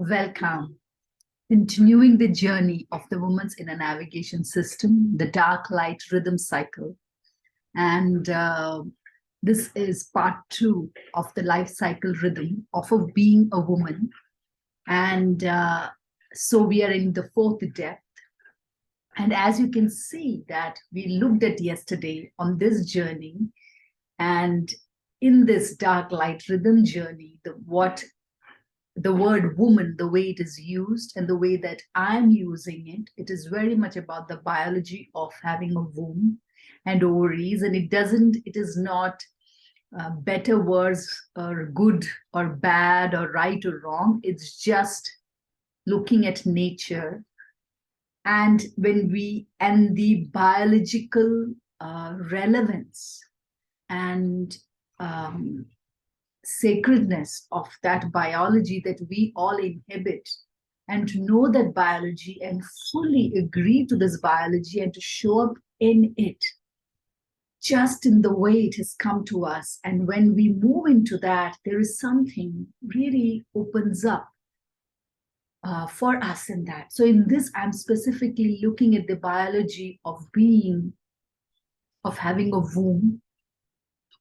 Welcome. Continuing the journey of the woman's inner navigation system, the dark light rhythm cycle. And this is part 2 of the life cycle rhythm of being a woman. And so we are in the 4th depth. And as you can see that we looked at yesterday on this journey, and in this dark light rhythm journey, the word woman, the way it is used and the way that I'm using it, it is very much about the biology of having a womb and ovaries. And it is not better words or good or bad or right or wrong. It's just looking at nature and the biological relevance and sacredness of that biology that we all inhabit, and to know that biology and fully agree to this biology and to show up in it just in the way it has come to us. And when we move into that, there is something really opens up for us in that. So in this, I'm specifically looking at the biology of having a womb,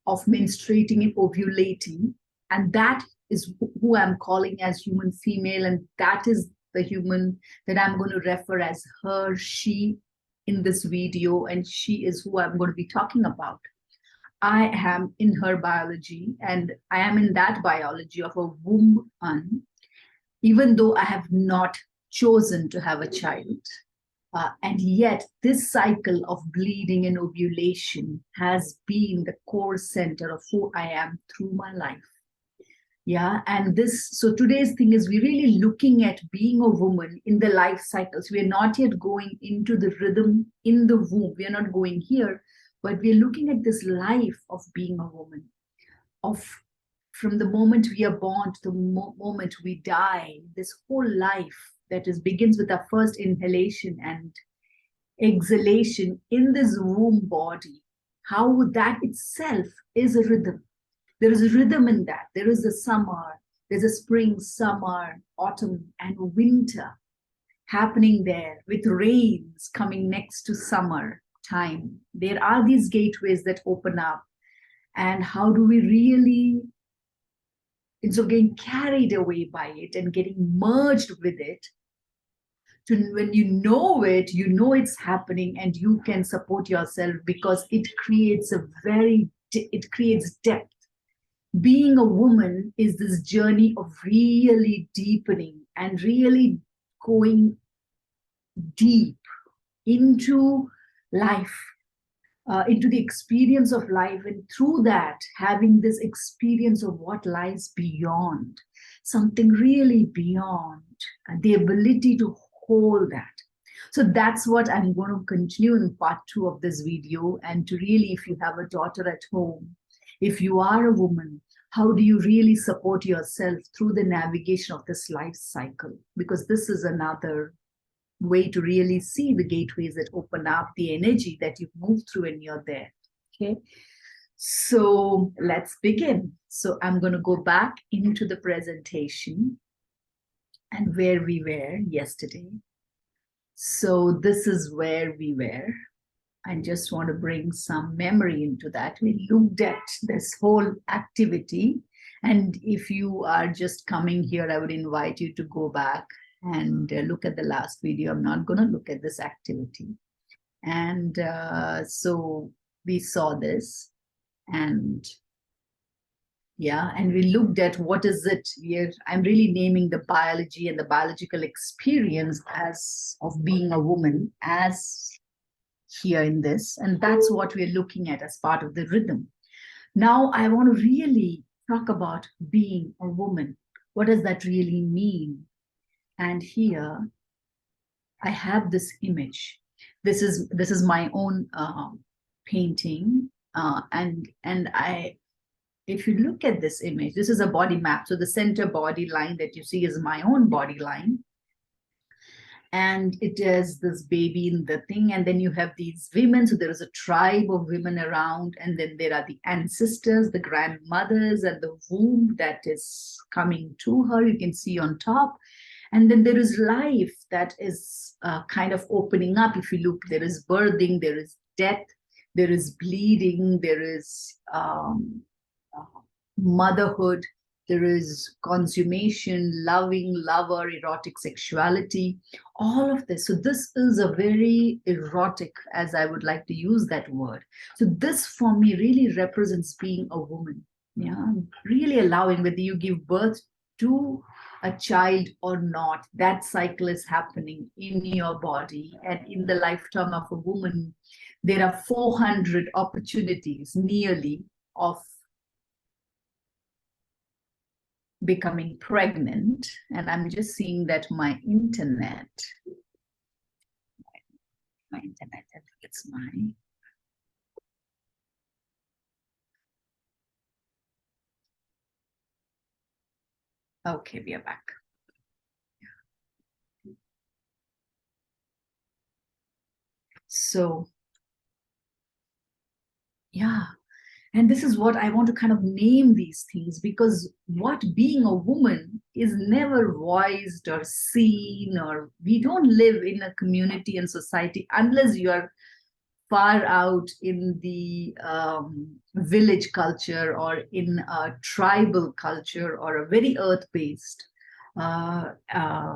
of menstruating and ovulating, and that is who I'm calling as human female, and that is the human that I'm going to refer as her, she in this video, and she is who I'm going to be talking about. I am in her biology, and I am in that biology of a womb, even though I have not chosen to have a child. And yet this cycle of bleeding and ovulation has been the core center of who I am through my life. Yeah, and so today's thing is we're really looking at being a woman in the life cycles. We're not yet going into the rhythm in the womb. We're not going here, but we're looking at this life of being a woman, from the moment we are born to the moment we die, this whole life that begins with our first inhalation and exhalation in this womb body, how that itself is a rhythm. There is a rhythm in that. There is a summer, there's a spring, summer, autumn, and winter happening there, with rains coming next to summer time. There are these gateways that open up. And how do we really, instead of getting carried away by it and getting merged with it, when you know it's happening, and you can support yourself because it creates depth. Being a woman is this journey of really deepening and really going deep into life, into the experience of life, and through that having this experience of what lies beyond, something really beyond, and the ability to hold that. So that's what I'm going to continue in part 2 of this video. And to really, if you have a daughter at home, if you are a woman, how do you really support yourself through the navigation of this life cycle? Because this is another way to really see the gateways that open up, the energy that you move through when you're there. Okay, so let's begin. So I'm going to go back into the presentation and where we were yesterday. So this is where we were. I just want to bring some memory into that. We looked at this whole activity. And if you are just coming here, I would invite you to go back and look at the last video. I'm not going to look at this activity. And so we saw this. And yeah, and we looked at what is it here. I'm really naming the biology and the biological experience of being a woman as here in this. And that's what we're looking at as part of the rhythm. Now, I want to really talk about being a woman. What does that really mean? And here I have this image. This is my own painting. If you look at this image, this is a body map. So the center body line that you see is my own body line. And it is this baby in the thing. And then you have these women. So there is a tribe of women around. And then there are the ancestors, the grandmothers, and the womb that is coming to her. You can see on top. And then there is life that is kind of opening up. If you look, there is birthing, there is death, there is bleeding, there is uh, motherhood, there is consummation, loving, lover, erotic sexuality, all of this. So this is a very erotic, as I would like to use that word. So this for me really represents being a woman. Yeah, really allowing whether you give birth to a child or not, that cycle is happening in your body. And in the lifetime of a woman, there are 400 opportunities nearly of becoming pregnant. And I'm just seeing that my internet, I think it's my, okay, we are back. So, yeah. And this is what I want to kind of name these things, because what being a woman is never voiced or seen, or we don't live in a community and society unless you are far out in the village culture or in a tribal culture or a very earth-based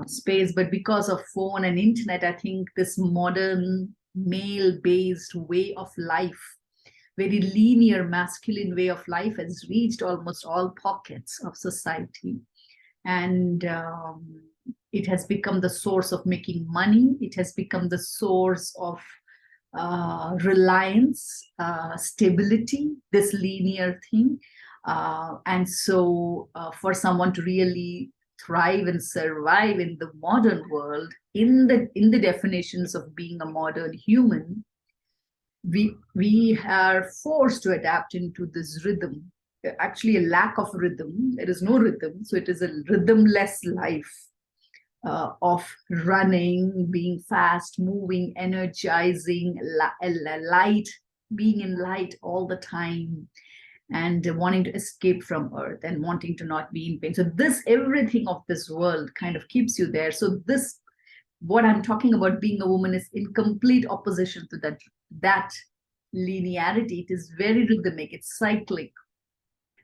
space. But because of phone and internet, I think this modern male-based way of life, very linear masculine way of life, has reached almost all pockets of society. And it has become the source of making money. It has become the source of reliance, stability, this linear thing. And so for someone to really thrive and survive in the modern world, in the definitions of being a modern human, we are forced to adapt into this rhythm. Actually, a lack of rhythm. There is no rhythm, so it is a rhythmless life of running, being fast, moving, energizing, light, being in light all the time, and wanting to escape from earth and wanting to not be in pain. So this, everything of this world kind of keeps you there. So this, what I'm talking about being a woman, is in complete opposition to that linearity. It is very rhythmic, it's cyclic,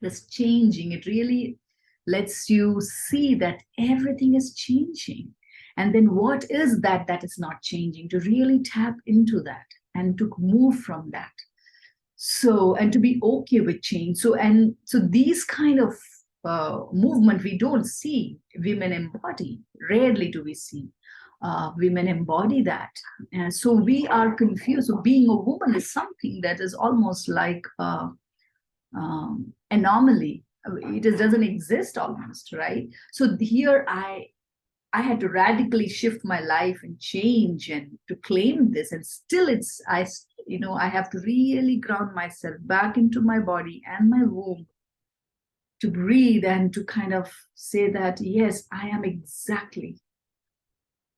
it's changing. It really lets you see that everything is changing. And then what is that is not changing, to really tap into that and to move from that. So, and to be okay with change. So these kind of movement we don't see women embody. Rarely do we see women embody that. So we are confused. So being a woman is something that is almost like anomaly. It doesn't exist almost, right? So here I had to radically shift my life and change and to claim this. And still I have to really ground myself back into my body and my womb, to breathe and to kind of say that, yes, I am exactly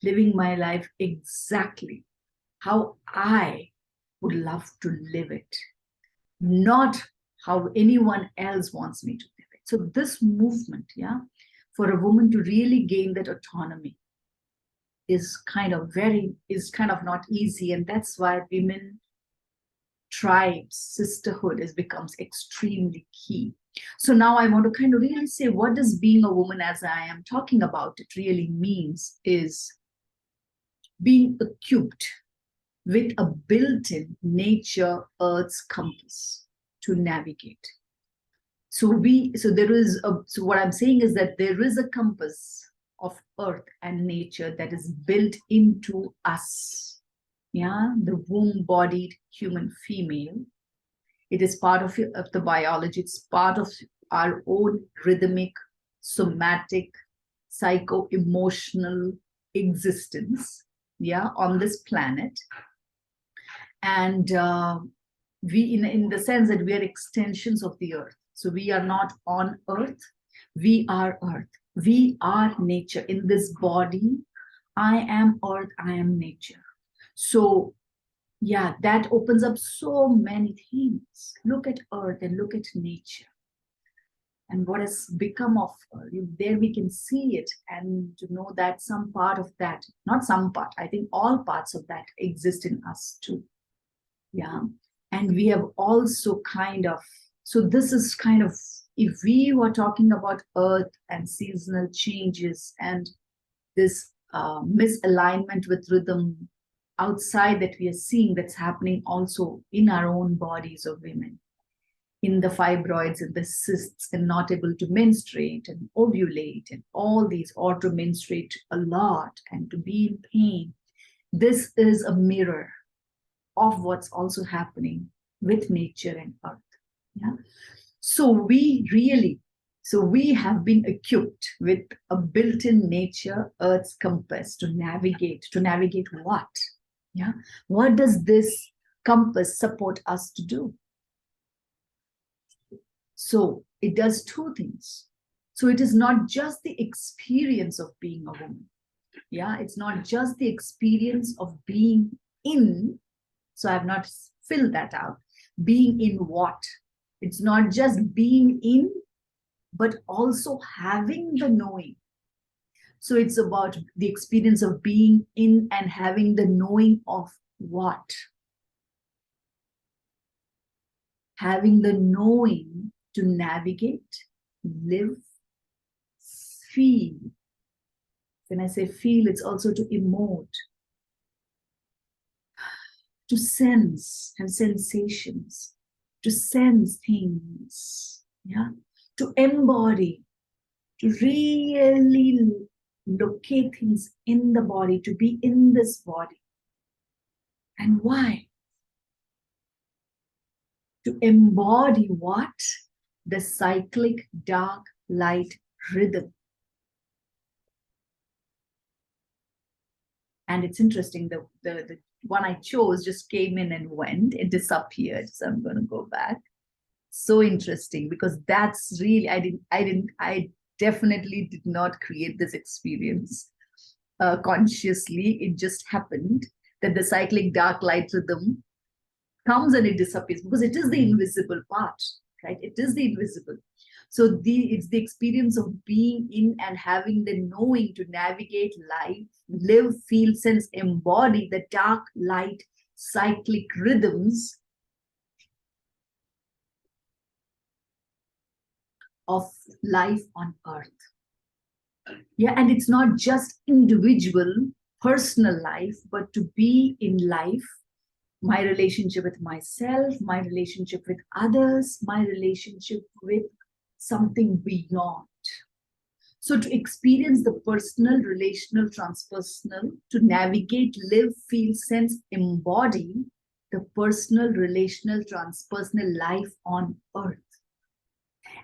living my life exactly how I would love to live it, not how anyone else wants me to live it. So this movement, yeah, for a woman to really gain that autonomy is kind of not easy. And that's why women, tribes, sisterhood becomes extremely key. So now I want to kind of really say, what does being a woman, as I am talking about it, really means is being equipped with a built-in nature earth's compass to navigate. So what I'm saying is that there is a compass of earth and nature that is built into us. Yeah, the womb-bodied human female. It is part of the biology. It's part of our own rhythmic, somatic, psycho-emotional existence, yeah, on this planet. And we, in the sense that we are extensions of the earth. So we are not on earth, we are earth. We are nature. In this body, I am earth, I am nature. So yeah, that opens up so many things. Look at earth and look at nature. and what has become of her. There we can see it, and to know that some part of that, not some part, I think all parts of that exist in us too. Yeah. And we have also kind of, so this is kind of, if we were talking about earth and seasonal changes and this misalignment with rhythm outside that we are seeing, that's happening also in our own bodies of women, in the fibroids and the cysts, and not able to menstruate and ovulate and all these, or to menstruate a lot and to be in pain. This is a mirror of what's also happening with nature and earth. Yeah. So we have been equipped with a built-in nature, earth's compass to navigate. To navigate what? Yeah. What does this compass support us to do? So it does two things. So it is not just the experience of being a woman. Yeah. It's not just the experience of being in. So I have not filled that out. Being in what? It's not just being in, but also having the knowing. So it's about the experience of being in and having the knowing of what? Having the knowing to navigate, live, feel. When I say feel, it's also to emote, to sense, have sensations, to sense things, yeah, to embody, to really locate things in the body, to be in this body. And why? To embody what? The cyclic dark light rhythm. And it's interesting, the one I chose just came in and went, it disappeared. So I'm going to go back. So interesting, because that's really, I definitely did not create this experience consciously. It just happened that the cyclic dark light rhythm comes and it disappears, because it is the invisible part, right? It is the invisible. So it's the experience of being in and having the knowing to navigate life, live, feel, sense, embody the dark light cyclic rhythms of life on earth. Yeah, and it's not just individual, personal life, but to be in life, my relationship with myself, my relationship with others, my relationship with something beyond. So to experience the personal, relational, transpersonal, to navigate, live, feel, sense, embody the personal, relational, transpersonal life on earth.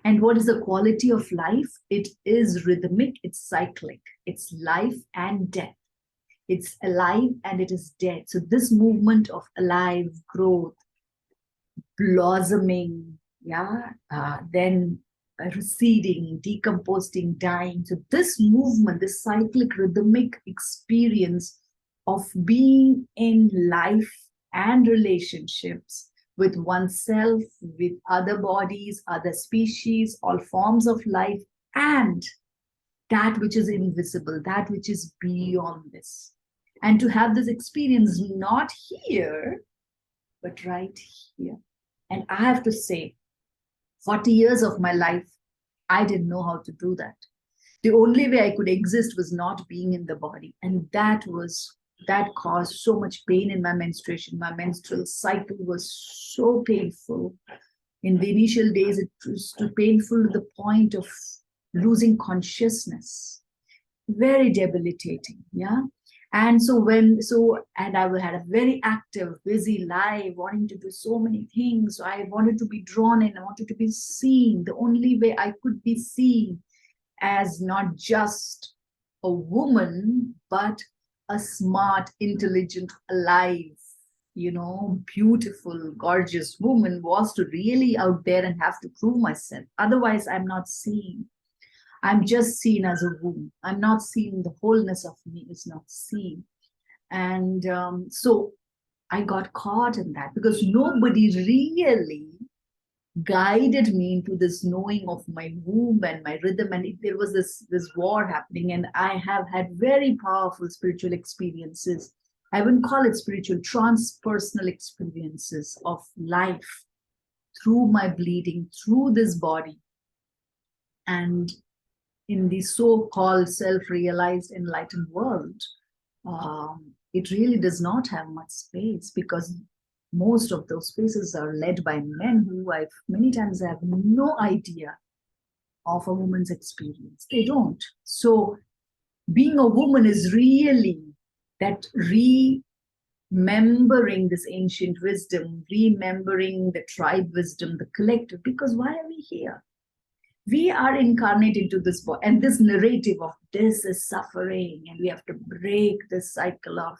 And what is the quality of life? It is rhythmic, it's cyclic, it's life and death. It's alive and it is dead. So this movement of alive, growth, blossoming, yeah, then receding, decomposing, dying. So this movement, this cyclic rhythmic experience of being in life and relationships with oneself, with other bodies, other species, all forms of life, and that which is invisible, that which is beyond this. And to have this experience not here, but right here. And I have to say, 40 years of my life, I didn't know how to do that. The only way I could exist was not being in the body. And that caused so much pain in my menstruation. My menstrual cycle was so painful. In the initial days, it was too painful to the point of losing consciousness. Very debilitating, yeah. And and I had a very active, busy life, wanting to do so many things. So I wanted to be drawn in, I wanted to be seen. The only way I could be seen as not just a woman, but a smart, intelligent, alive, beautiful, gorgeous woman was to really out there and have to prove myself. Otherwise, I'm not seen. I'm just seen as a woman. I'm not seen. The wholeness of me is not seen. And so I got caught in that because nobody really guided me into this knowing of my womb and my rhythm. And there was this war happening, and I have had very powerful spiritual experiences. I wouldn't call it spiritual, transpersonal experiences of life through my bleeding, through this body. And in the so-called self-realized enlightened world, it really does not have much space, because most of those spaces are led by men who I many times have no idea of a woman's experience. They don't. So being a woman is really that remembering this ancient wisdom, remembering the tribe wisdom, the collective, because why are we here? We are incarnated into this body, and this narrative of this is suffering, and we have to break this cycle of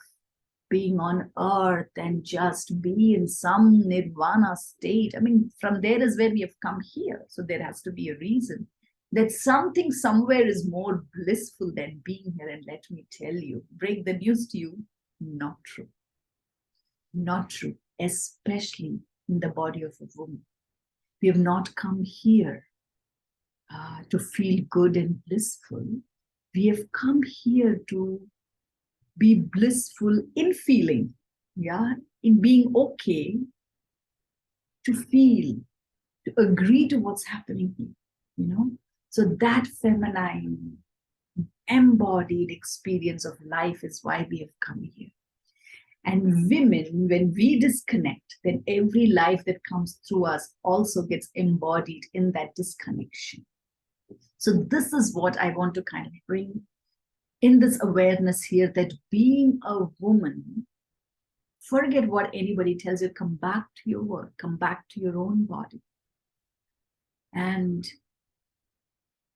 being on earth and just be in some nirvana state. I mean, from there is where we have come here. So there has to be a reason that something somewhere is more blissful than being here. And let me tell you, break the news to you, not true. Not true, especially in the body of a woman. We have not come here to feel good and blissful. We have come here to be blissful in feeling, yeah, in being okay, to feel, to agree to what's happening here, you know. So that feminine, embodied experience of life is why we have come here. And women, when we disconnect, then every life that comes through us also gets embodied in that disconnection. So this is what I want to kind of bring in this awareness here, that being a woman, forget what anybody tells you, come back to your work, come back to your own body, and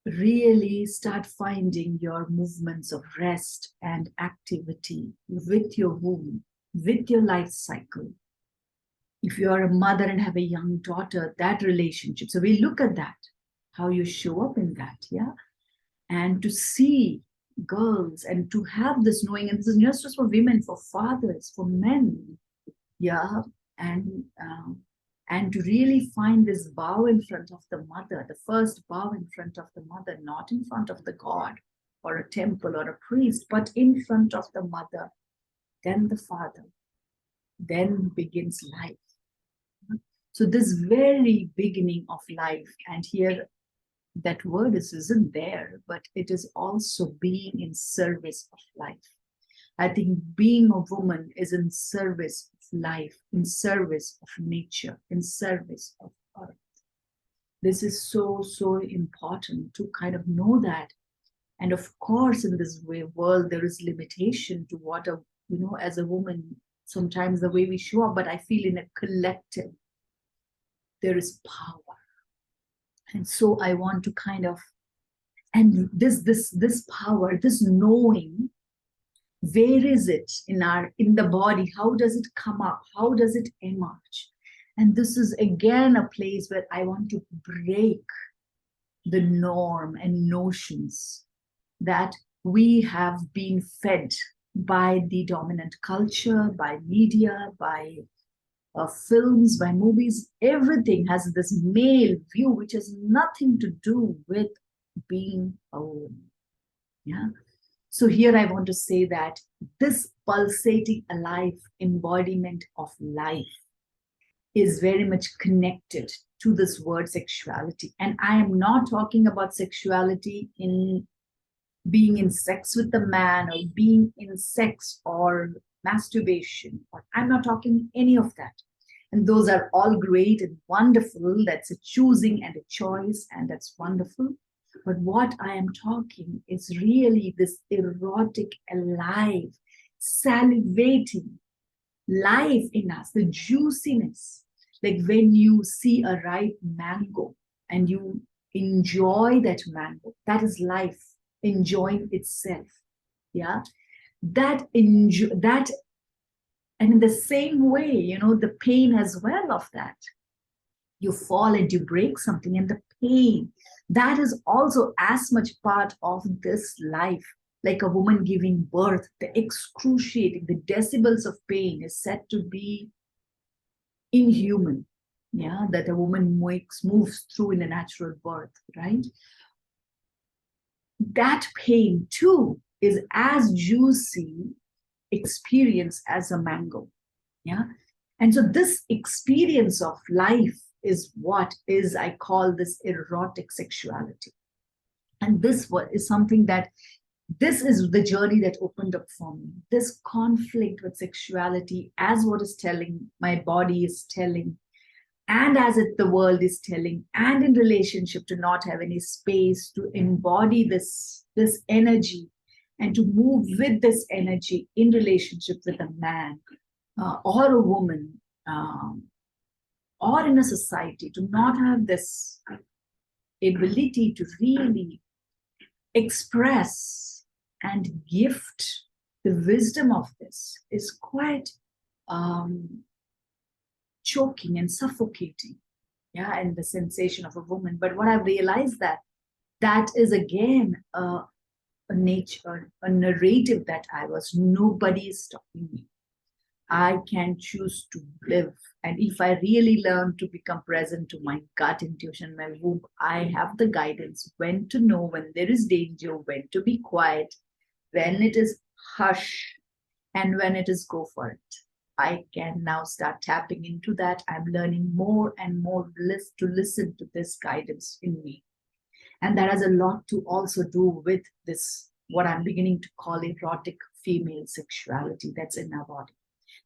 really start finding your movements of rest and activity with your womb, with your life cycle. If you are a mother and have a young daughter, that relationship. So we look at that, how you show up in that, yeah? And to see girls and to have this knowing, and this is not just for women, for fathers, for men, yeah? And to really find this bow in front of the mother, the first bow in front of the mother, not in front of the god or a temple or a priest, but in front of the mother, then the father, then begins life. So this very beginning of life, and here that word isn't there, but it is also being in service of life. I think being a woman is in service of life, in service of nature, in service of earth. This is so, so important to kind of know that. And of course, in this world, there is limitation to what a, you know, as a woman, sometimes the way we show up, but I feel in a collective, there is power. And so I want to kind of, and this power, this knowing, where is it in the body? How does it come up? How does it emerge? And this is again a place where I want to break the norm and notions that we have been fed by the dominant culture, by media, by films, by movies. Everything has this male view, which has nothing to do with being a woman. Yeah. So here I want to say that this pulsating alive embodiment of life is very much connected to this word sexuality. And I am not talking about sexuality in being in sex with a man, or being in sex or masturbation, or I'm not talking any of that. And those are all great and wonderful. That's a choosing and a choice, and that's wonderful. But what I am talking is really this erotic, alive, salivating life in us, the juiciness. Like when you see a ripe mango and you enjoy that mango, that is life enjoying itself. Yeah. That, and in the same way, you know, the pain as well of that. You fall and you break something, and the pain, that is also as much part of this life. Like a woman giving birth, the excruciating, the decibels of pain is said to be inhuman. yeah, that a woman moves through in a natural birth, right? That pain too is as juicy experience as a mango. Yeah. And so this experience of life is what is, I call this erotic sexuality. And this is something that, this is the journey that opened up for me. This conflict with sexuality, as what is telling, my body is telling, and as it the world is telling, and in relationship, to not have any space to embody this energy and to move with this energy in relationship with a man or a woman, or in a society, to not have this ability to really express and gift the wisdom of this is quite choking and suffocating. Yeah, and the sensation of a woman. But what I've realized, that is again a nature, a narrative that nobody is stopping me. I can choose to live. And if I really learn to become present to my gut intuition, my womb, I have the guidance when to know when there is danger, when to be quiet, when it is hush, and when it is go for it. I can now start tapping into that. I'm learning more and more to listen to this guidance in me. And that has a lot to also do with this, what I'm beginning to call erotic female sexuality that's in our body,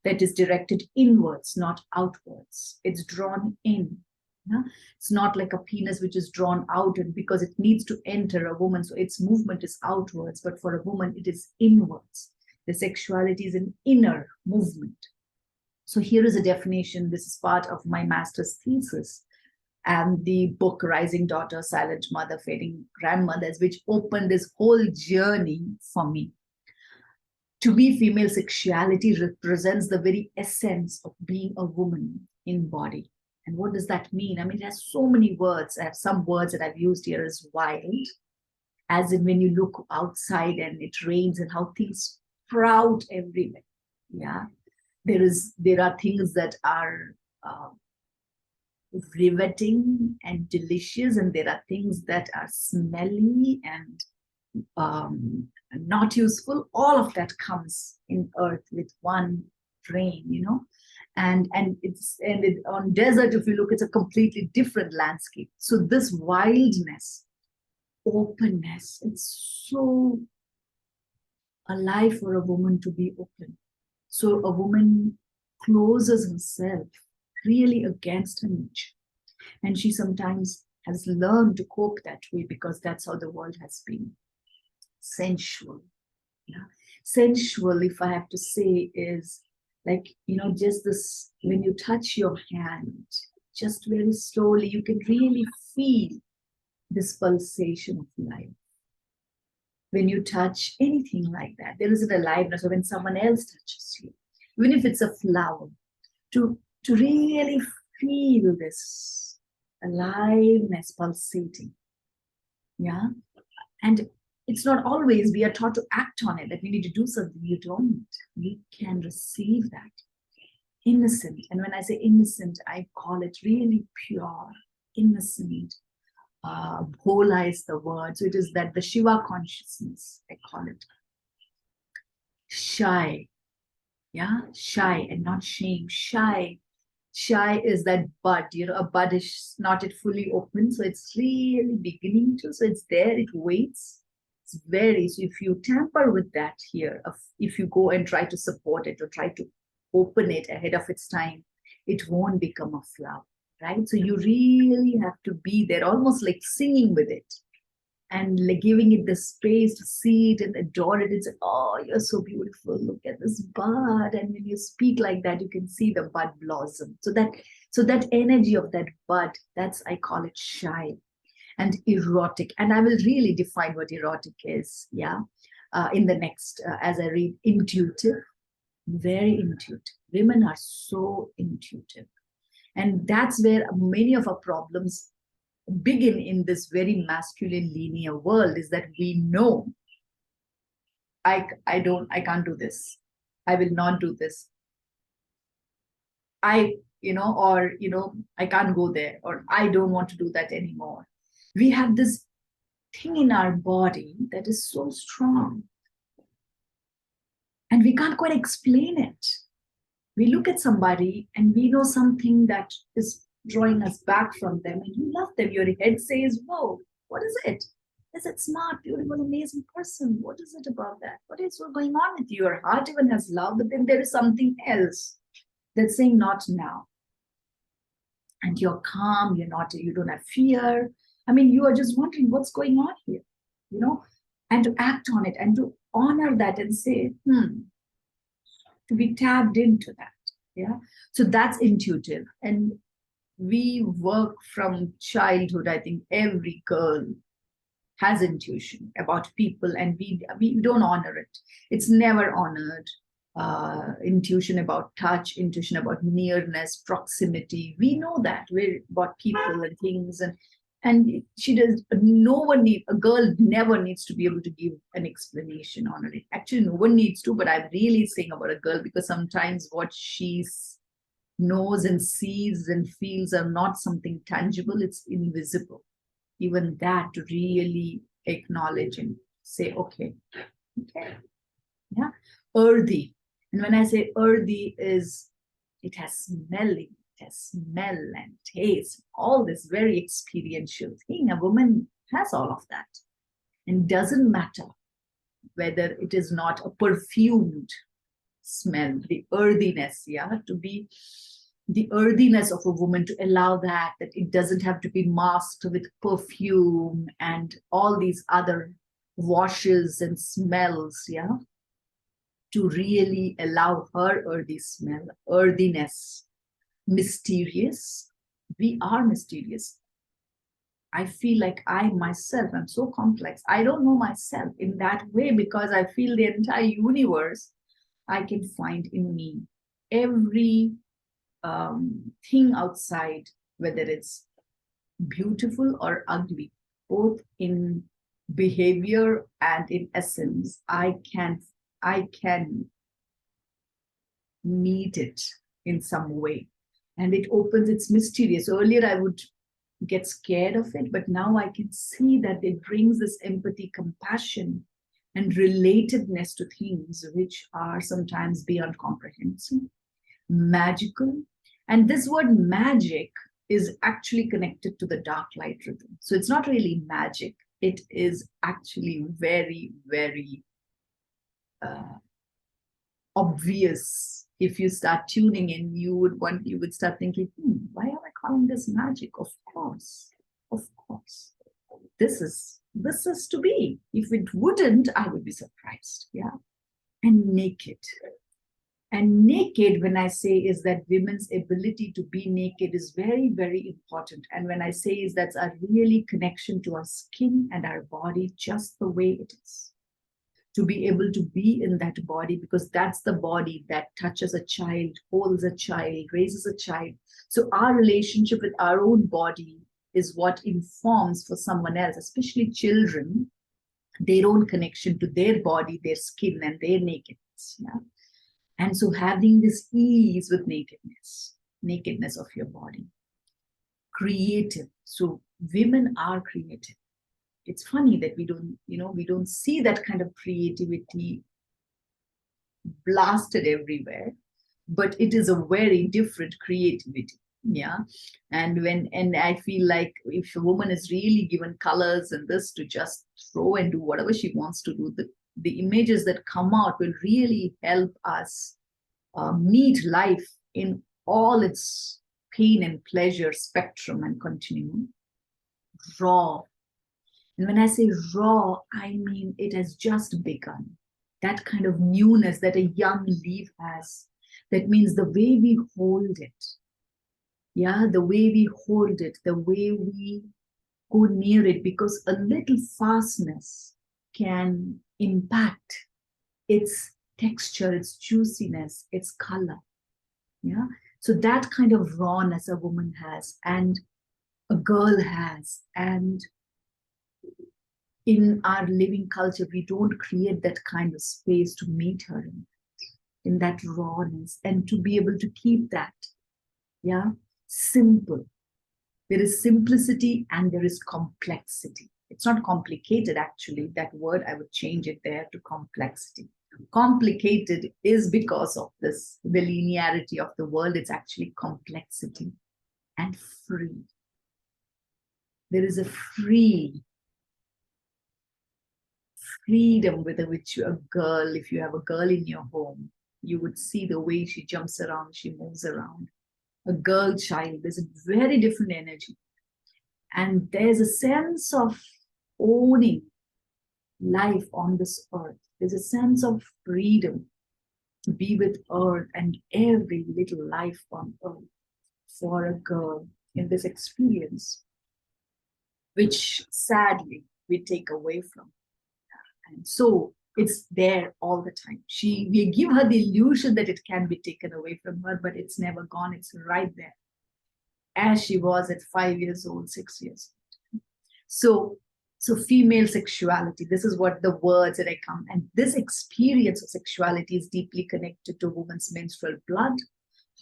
that is directed inwards, not outwards. It's drawn in. Yeah? It's not like a penis which is drawn out, and because it needs to enter a woman, so its movement is outwards, but for a woman, it is inwards. The sexuality is an inner movement. So here is a definition. This is part of my master's thesis and the book Rising Daughter, Silent Mother, Fading Grandmothers, which opened this whole journey for me. To me, female sexuality represents the very essence of being a woman in body. And what does that mean? I mean, it has so many words. I have some words that I've used here as wild, as in when you look outside and it rains and how things sprout everywhere. Yeah. There are things that are riveting and delicious, and there are things that are smelly and not useful. All of that comes in earth with one rain, you know. And on desert, if you look, it's a completely different landscape. So this wildness, openness, it's so alive for a woman to be open. So a woman closes herself really against her nature. And she sometimes has learned to cope that way because that's how the world has been. Sensual. Yeah. Sensual, if I have to say, is like, you know, just this, when you touch your hand, just very slowly, you can really feel this pulsation of life. When you touch anything like that, there is an aliveness. Or when someone else touches you, even if it's a flower, to really feel this aliveness pulsating. Yeah. And it's not always we are taught to act on it, that we need to do something. You don't. You can receive that. Innocent. And when I say innocent, I call it really pure, innocent. Bhola is the word. So it is that the Shiva consciousness, I call it. Shy. Yeah, shy and not shame. Shy. Shy is that bud, you know, a bud is not yet fully open. So it's really beginning to, so it's there, it waits. It's very, so if you tamper with that here, if you go and try to support it or try to open it ahead of its time, it won't become a flower, right? So you really have to be there, almost like singing with it and like giving it the space to see it and adore it. It's like, oh, you're so beautiful. Look at this bud. And when you speak like that, you can see the bud blossom. So that energy of that bud, that's, I call it shy and erotic. And I will really define what erotic is. Yeah. In the next, as I read, intuitive, very intuitive. Women are so intuitive. And that's where many of our problems begin in this very masculine linear world, is that we know I can't do this. I will not do this. I or, I can't go there, or I don't want to do that anymore. We have this thing in our body that is so strong, and we can't quite explain it. We look at somebody and we know something that is drawing us back from them, and you love them. Your head says, whoa, what is it? Is it smart, beautiful, amazing person? What is it about that? What is going on with you? Your heart even has love, but then there is something else that's saying, not now. And you're calm, you don't have fear. I mean, you are just wondering what's going on here, and to act on it and to honor that and say, to be tapped into that. Yeah. So that's intuitive. And we work from childhood. I think every girl has intuition about people, and we don't honor it. It's never honored. Intuition about touch, intuition about nearness, proximity. We know that we're about people and things, and she does. A girl never needs to be able to give an explanation on it. Actually, no one needs to. But I'm really saying about a girl, because sometimes what she knows and sees and feels are not something tangible. It's invisible. Even that, to really acknowledge and say, okay, yeah, earthy. And when I say earthy, it has smelling, it has smell and taste, all this very experiential thing. A woman has all of that. And doesn't matter whether it is not a perfumed smell, the earthiness, to be the earthiness of a woman, to allow that it doesn't have to be masked with perfume and all these other washes and smells, to really allow her earthy smell, earthiness, mysterious. We are mysterious. I feel like I'm so complex. I don't know myself in that way, because I feel the entire universe I can find in me. Every thing outside, whether it's beautiful or ugly, both in behavior and in essence, I can meet it in some way. And it opens, it's mysterious. Earlier I would get scared of it, but now I can see that it brings this empathy, compassion, and relatedness to things which are sometimes beyond comprehension, magical. And this word magic is actually connected to the dark light rhythm. So it's not really magic. It is actually very, very obvious. If you start tuning in, you would start thinking, why am I calling this magic? Of course. This is to be. If it wouldn't, I would be surprised. Yeah. And naked. And naked, when I say, is that women's ability to be naked is very, very important. And when I say is that's a really connection to our skin and our body, just the way it is. To be able to be in that body, because that's the body that touches a child, holds a child, raises a child. So our relationship with our own body is what informs for someone else, especially children, their own connection to their body, their skin, and their nakedness. Yeah. And so having this ease with nakedness of your body. Creative. So women are creative. It's funny that we don't see that kind of creativity blasted everywhere, but it is a very different creativity. Yeah. And I feel like if a woman is really given colors and this to just throw and do whatever she wants to do, the images that come out will really help us meet life in all its pain and pleasure spectrum and continuum. Raw. And when I say raw, I mean it has just begun. That kind of newness that a young leaf has. That means the way we hold it. Yeah, the way we hold it, the way we go near it, because a little fastness can impact its texture, its juiciness, its color. Yeah. So that kind of rawness a woman has and a girl has. And in our living culture, we don't create that kind of space to meet her in that rawness and to be able to keep that Yeah, simple. There is simplicity and there is complexity. It's not complicated, actually. That word, I would change it there to complexity. Complicated is because of this, the linearity of the world. It's actually complexity and free. There is a freedom with which a girl, if you have a girl in your home, you would see the way she jumps around, she moves around. A girl child, there's a very different energy. And there's a sense of owning life on this earth. There's a sense of freedom to be with earth and every little life on earth for a girl in this experience, which sadly we take away from her. And so it's there all the time. We give her the illusion that it can be taken away from her, but it's never gone. It's right there, as she was at 5 years old, 6 years old. So female sexuality, this is what the words that I come, and this experience of sexuality is deeply connected to woman's menstrual blood,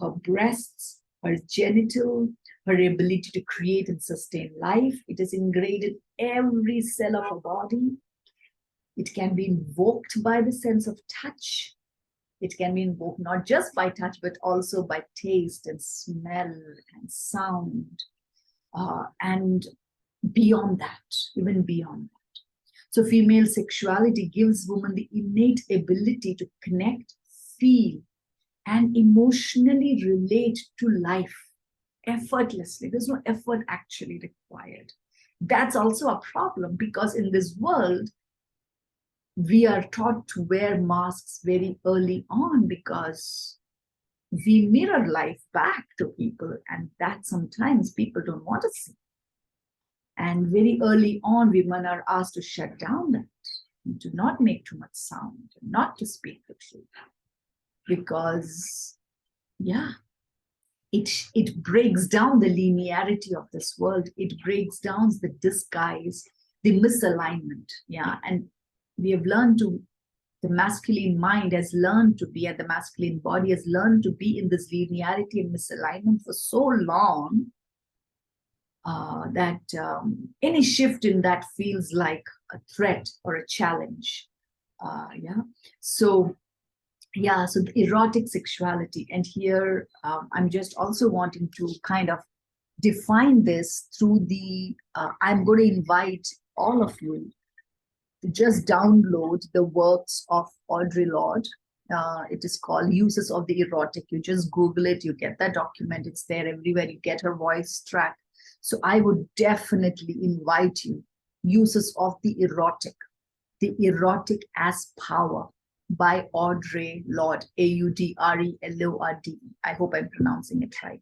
her breasts, her genital, her ability to create and sustain life. It is ingrained in every cell of her body. It can be invoked by the sense of touch. It can be invoked not just by touch, but also by taste and smell and sound, and beyond that, even beyond that. So female sexuality gives women the innate ability to connect, feel, and emotionally relate to life effortlessly. There's no effort actually required. That's also a problem, because in this world, we are taught to wear masks very early on because we mirror life back to people, and that sometimes people don't want to see. And very early on, women are asked to shut down that, to not make too much sound, not to speak the truth. Because, yeah, it breaks down the linearity of this world. It breaks down the disguise, the misalignment. Yeah, and we have learned to, the masculine mind has learned to be, and the masculine body has learned to be in this linearity and misalignment for so long, that any shift in that feels like a threat or a challenge. Yeah. So the erotic sexuality. And here I'm just also wanting to kind of define this through I'm going to invite all of you to just download the works of Audre Lorde. It is called Uses of the Erotic. You just Google it, you get that document, it's there everywhere, you get her voice track. So I would definitely invite you, Uses of the Erotic as Power by Audre Lorde, Audrelorde. I hope I'm pronouncing it right.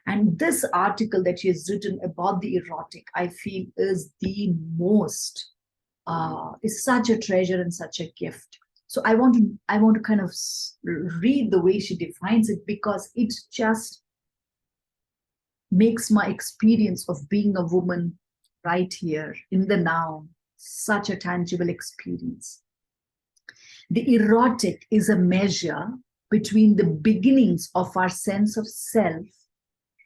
And this article that she has written about the erotic, I feel is the most, is such a treasure and such a gift. So I want to kind of read the way she defines it, because it just makes my experience of being a woman right here in the now such a tangible experience. The erotic is a measure between the beginnings of our sense of self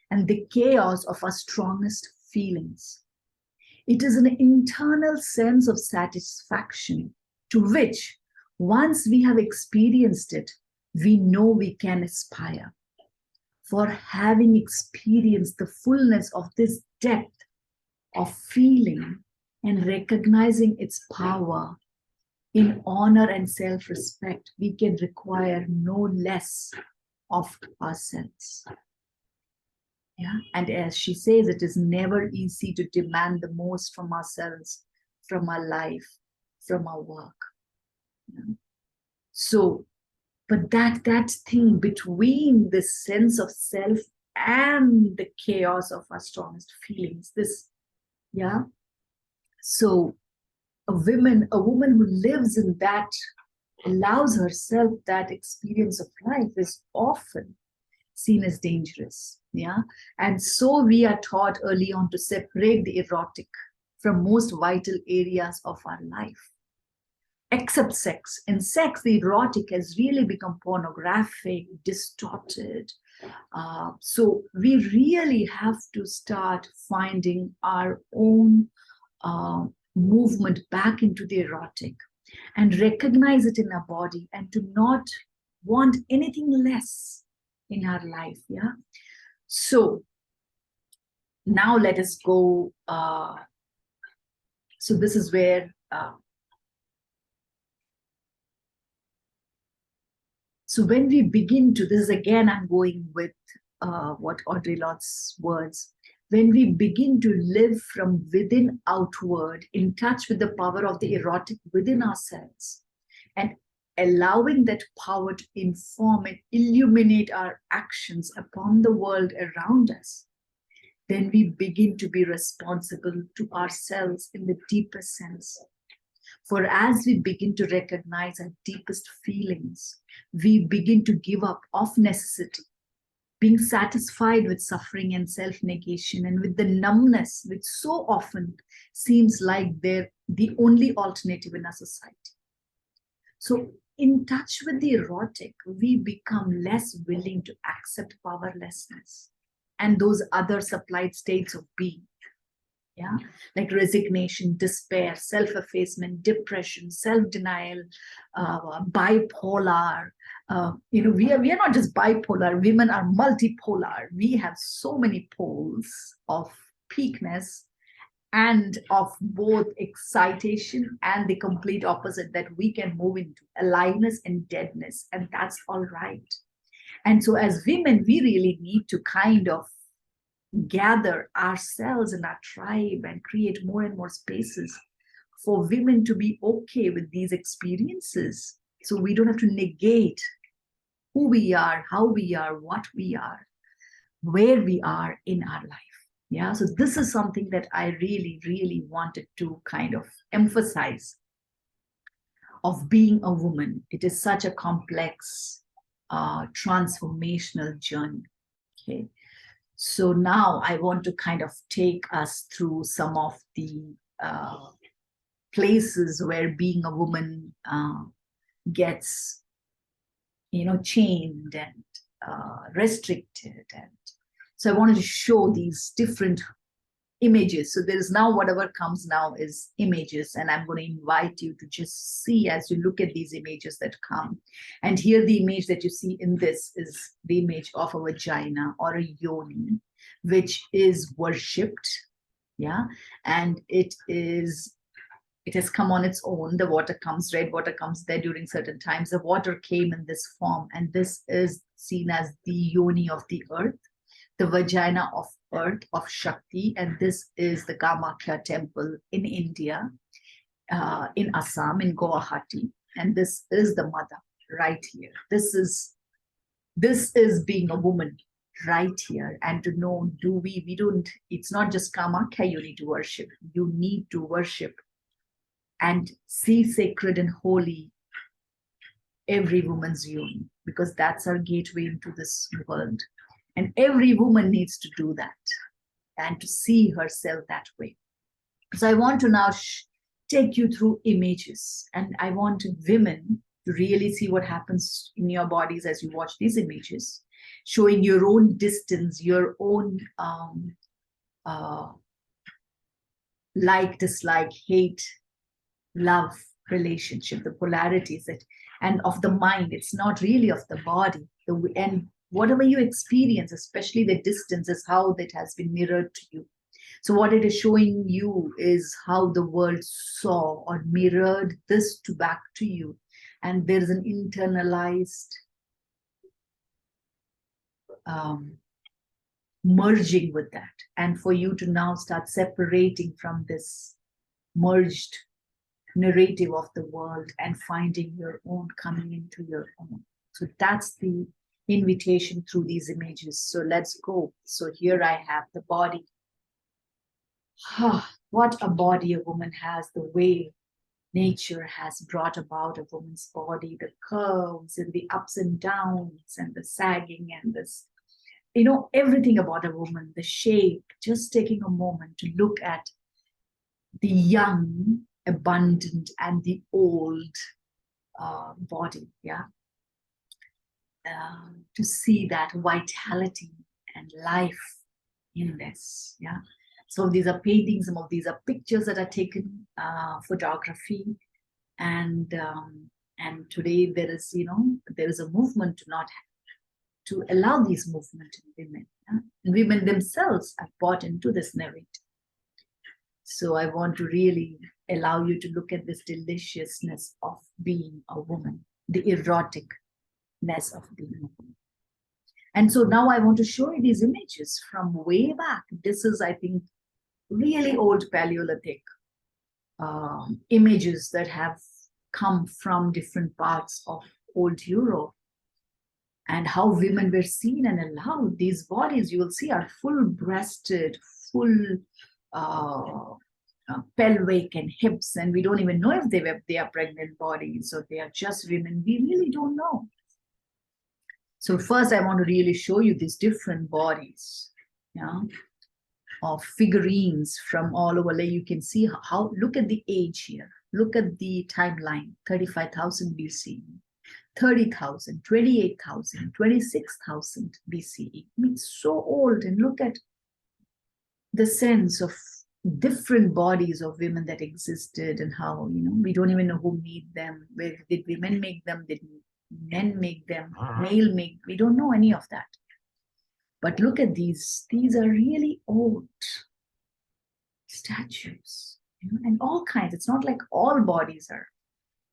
and the chaos of our strongest feelings. It is an internal sense of satisfaction to which, once we have experienced it, we know we can aspire. For having experienced the fullness of this depth of feeling and recognizing its power in honor and self-respect, we can require no less of ourselves. Yeah, and as she says, it is never easy to demand the most from ourselves, from our life, from our work. Yeah. So, but that thing between the sense of self and the chaos of our strongest feelings, this, yeah. So a woman who lives in that, allows herself that experience of life, is often seen as dangerous. Yeah. And so we are taught early on to separate the erotic from most vital areas of our life, except sex. In sex, the erotic has really become pornographic, distorted, So we really have to start finding our own movement back into the erotic and recognize it in our body and to not want anything less in our life. Yeah. So now let us go. So this is where so when we begin to, this is again, I'm going with what Audre Lorde's words. When we begin to live from within outward, in touch with the power of the erotic within ourselves, and allowing that power to inform and illuminate our actions upon the world around us, then we begin to be responsible to ourselves in the deepest sense. For as we begin to recognize our deepest feelings, we begin to give up of necessity, being satisfied with suffering and self-negation and with the numbness which so often seems like they're the only alternative in our society. So in touch with the erotic, we become less willing to accept powerlessness and those other supplied states of being. Yeah, like resignation, despair, self-effacement, depression, self-denial, bipolar. We are not just bipolar. Women are multipolar. We have so many poles of peakness and of both excitation and the complete opposite that we can move into aliveness and deadness, and that's all right. And so, as women, we really need to kind of gather ourselves in our tribe and create more and more spaces for women to be okay with these experiences. So we don't have to negate who we are, how we are, what we are, where we are in our life. Yeah. So this is something that I really, really wanted to kind of emphasize of being a woman. It is such a complex, transformational journey. Okay. So now I want to kind of take us through some of the places where being a woman gets, chained and restricted. And so I wanted to show these different images. So there is now whatever comes now is images, and I'm going to invite you to just see as you look at these images that come. And here the image that you see in this is the image of a vagina or a yoni, which is worshipped. Yeah. And it has come on its own. The water comes, red water comes there during certain times. The water came in this form, and this is seen as the yoni of the earth, the vagina of earth, of Shakti. And this is the Kamakhya temple in India, in Assam, in Guwahati. And this is the mother right here. This is being a woman right here. And to know, it's not just Kamakhya you need to worship. You need to worship and see sacred and holy every woman's yoni, because that's our gateway into this world. And every woman needs to do that and to see herself that way. So I want to now take you through images, and I want women to really see what happens in your bodies as you watch these images, showing your own distance, your own like, dislike, hate, love, relationship, the polarities that, and of the mind. It's not really of the body. And whatever you experience, especially the distance, is how that has been mirrored to you. So what it is showing you is how the world saw or mirrored this to back to you. And there is an internalized merging with that. And for you to now start separating from this merged narrative of the world and finding your own, coming into your own. So that's the invitation through these images. So let's go. So here I have the body. What a body a woman has, the way nature has brought about a woman's body, the curves and the ups and downs and the sagging and this, everything about a woman, the shape, just taking a moment to look at the young, abundant, and the old body. Yeah. to see that vitality and life in this. Yeah. So these are paintings, some of these are pictures that are taken, photography, and today there is, there is a movement to allow these movement in women. Yeah? And women themselves are bought into this narrative. So I want to really allow you to look at this deliciousness of being a woman, the eroticness of being a woman. And so now I want to show you these images from way back. This is, I think, really old Paleolithic images that have come from different parts of old Europe, and how women were seen and allowed. These bodies, you will see, are full-breasted, full pelvic and hips, and we don't even know if they are pregnant bodies or they are just women. We really don't know. So first, I want to really show you these different bodies, yeah, of figurines from all over. Like you can see how, look at the age here. Look at the timeline, 35,000 BC, 30,000, 28,000, 26,000 BCE. I mean, so old. And look at the sense of different bodies of women that existed, and how, we don't even know who made them. Where did women make them? Did men make them? Male make? We don't know any of that. But look at these. These are really old statues, and all kinds. It's not like all bodies are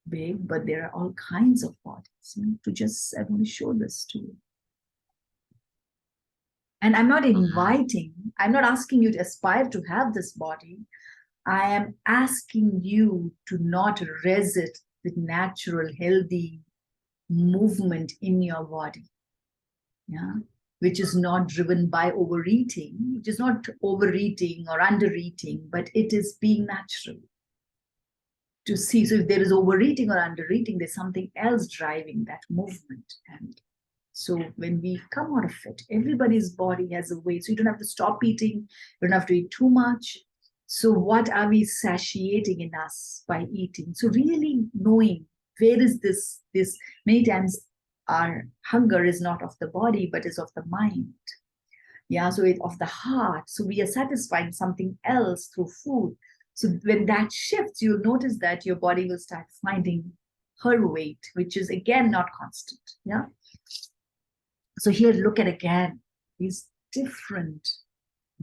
big, but there are all kinds of bodies. I want to show this to you. And I'm not asking you to aspire to have this body. I am asking you to not resist the natural, healthy movement in your body, yeah, which is not driven by overeating, which is not overeating or undereating, but it is being natural. To see, so if there is overeating or undereating, there's something else driving that movement. And so when we come out of it, everybody's body has a way. So you don't have to stop eating, you don't have to eat too much. So what are we satiating in us by eating? So really knowing where is this, many times our hunger is not of the body, but is of the mind. Yeah, so it's of the heart. So we are satisfying something else through food. So when that shifts, you'll notice that your body will start finding her weight, which is again not constant. Yeah. So here, look at again these different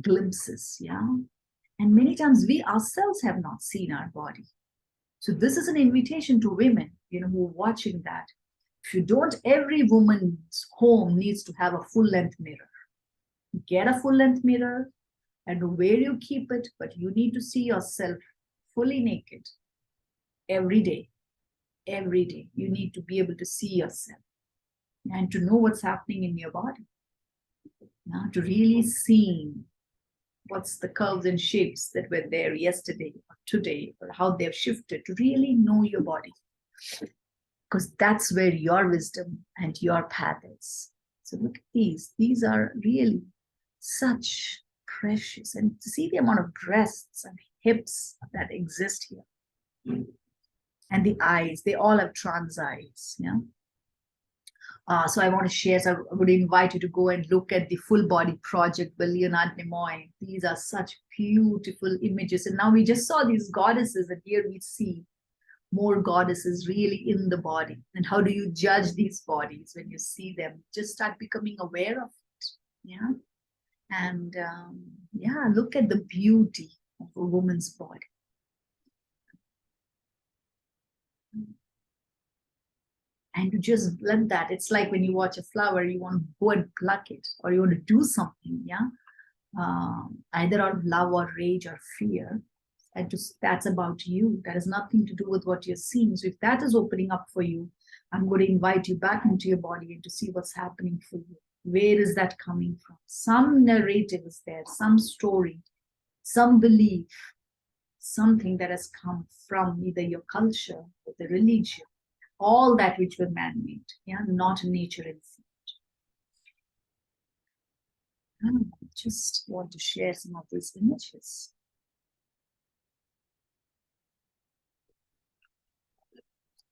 glimpses. Yeah. And many times we ourselves have not seen our body. So this is an invitation to women, who are watching that. If you don't, every woman's home needs to have a full-length mirror. Get a full-length mirror. I don't know where you keep it, but you need to see yourself fully naked every day. Every day. You need to be able to see yourself and to know what's happening in your body. Now, to really see what's the curves and shapes that were there yesterday or today, or how they've shifted, to really know your body. Because that's where your wisdom and your path is. So look at these. These are really such precious, and to see the amount of breasts and hips that exist here, and the eyes, they all have trans eyes. Yeah. So I want to share. So I would invite you to go and look at the full body project by Leonard Nimoy. These are such beautiful images, and now we just saw these goddesses, and here we see more goddesses really in the body. And how do you judge these bodies when you see them? Just start becoming aware of it. Yeah. And yeah, look at the beauty of a woman's body. And to just let that, it's like when you watch a flower, you want to go and pluck it, or you want to do something, yeah, either out of love or rage or fear. And that's about you. That has nothing to do with what you're seeing. So if that is opening up for you, I'm going to invite you back into your body and to see what's happening for you. Where is that coming from? Some narrative is there, some story, some belief, something that has come from either your culture or the religion, all that which were man-made, yeah, not nature itself. I just want to share some of these images.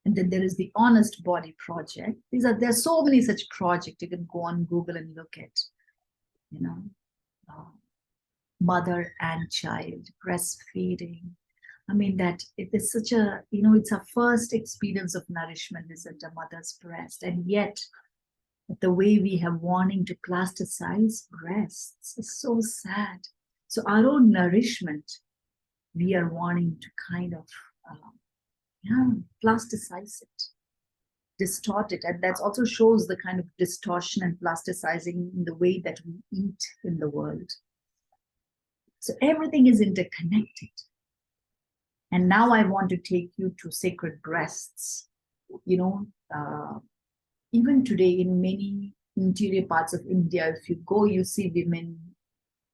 And then there is the Honest Body Project. There's so many such projects. You can go on Google and look at, you know, mother and child breastfeeding. I mean, that it is such a, it's our first experience of nourishment is at a mother's breast. And yet, the way we have wanting to plasticize breasts is so sad. So our own nourishment, we are wanting to kind of, plasticize it, distort it. And that also shows the kind of distortion and plasticizing in the way that we eat in the world. So everything is interconnected. And now I want to take you to sacred breasts. Even today in many interior parts of India, if you go, you see women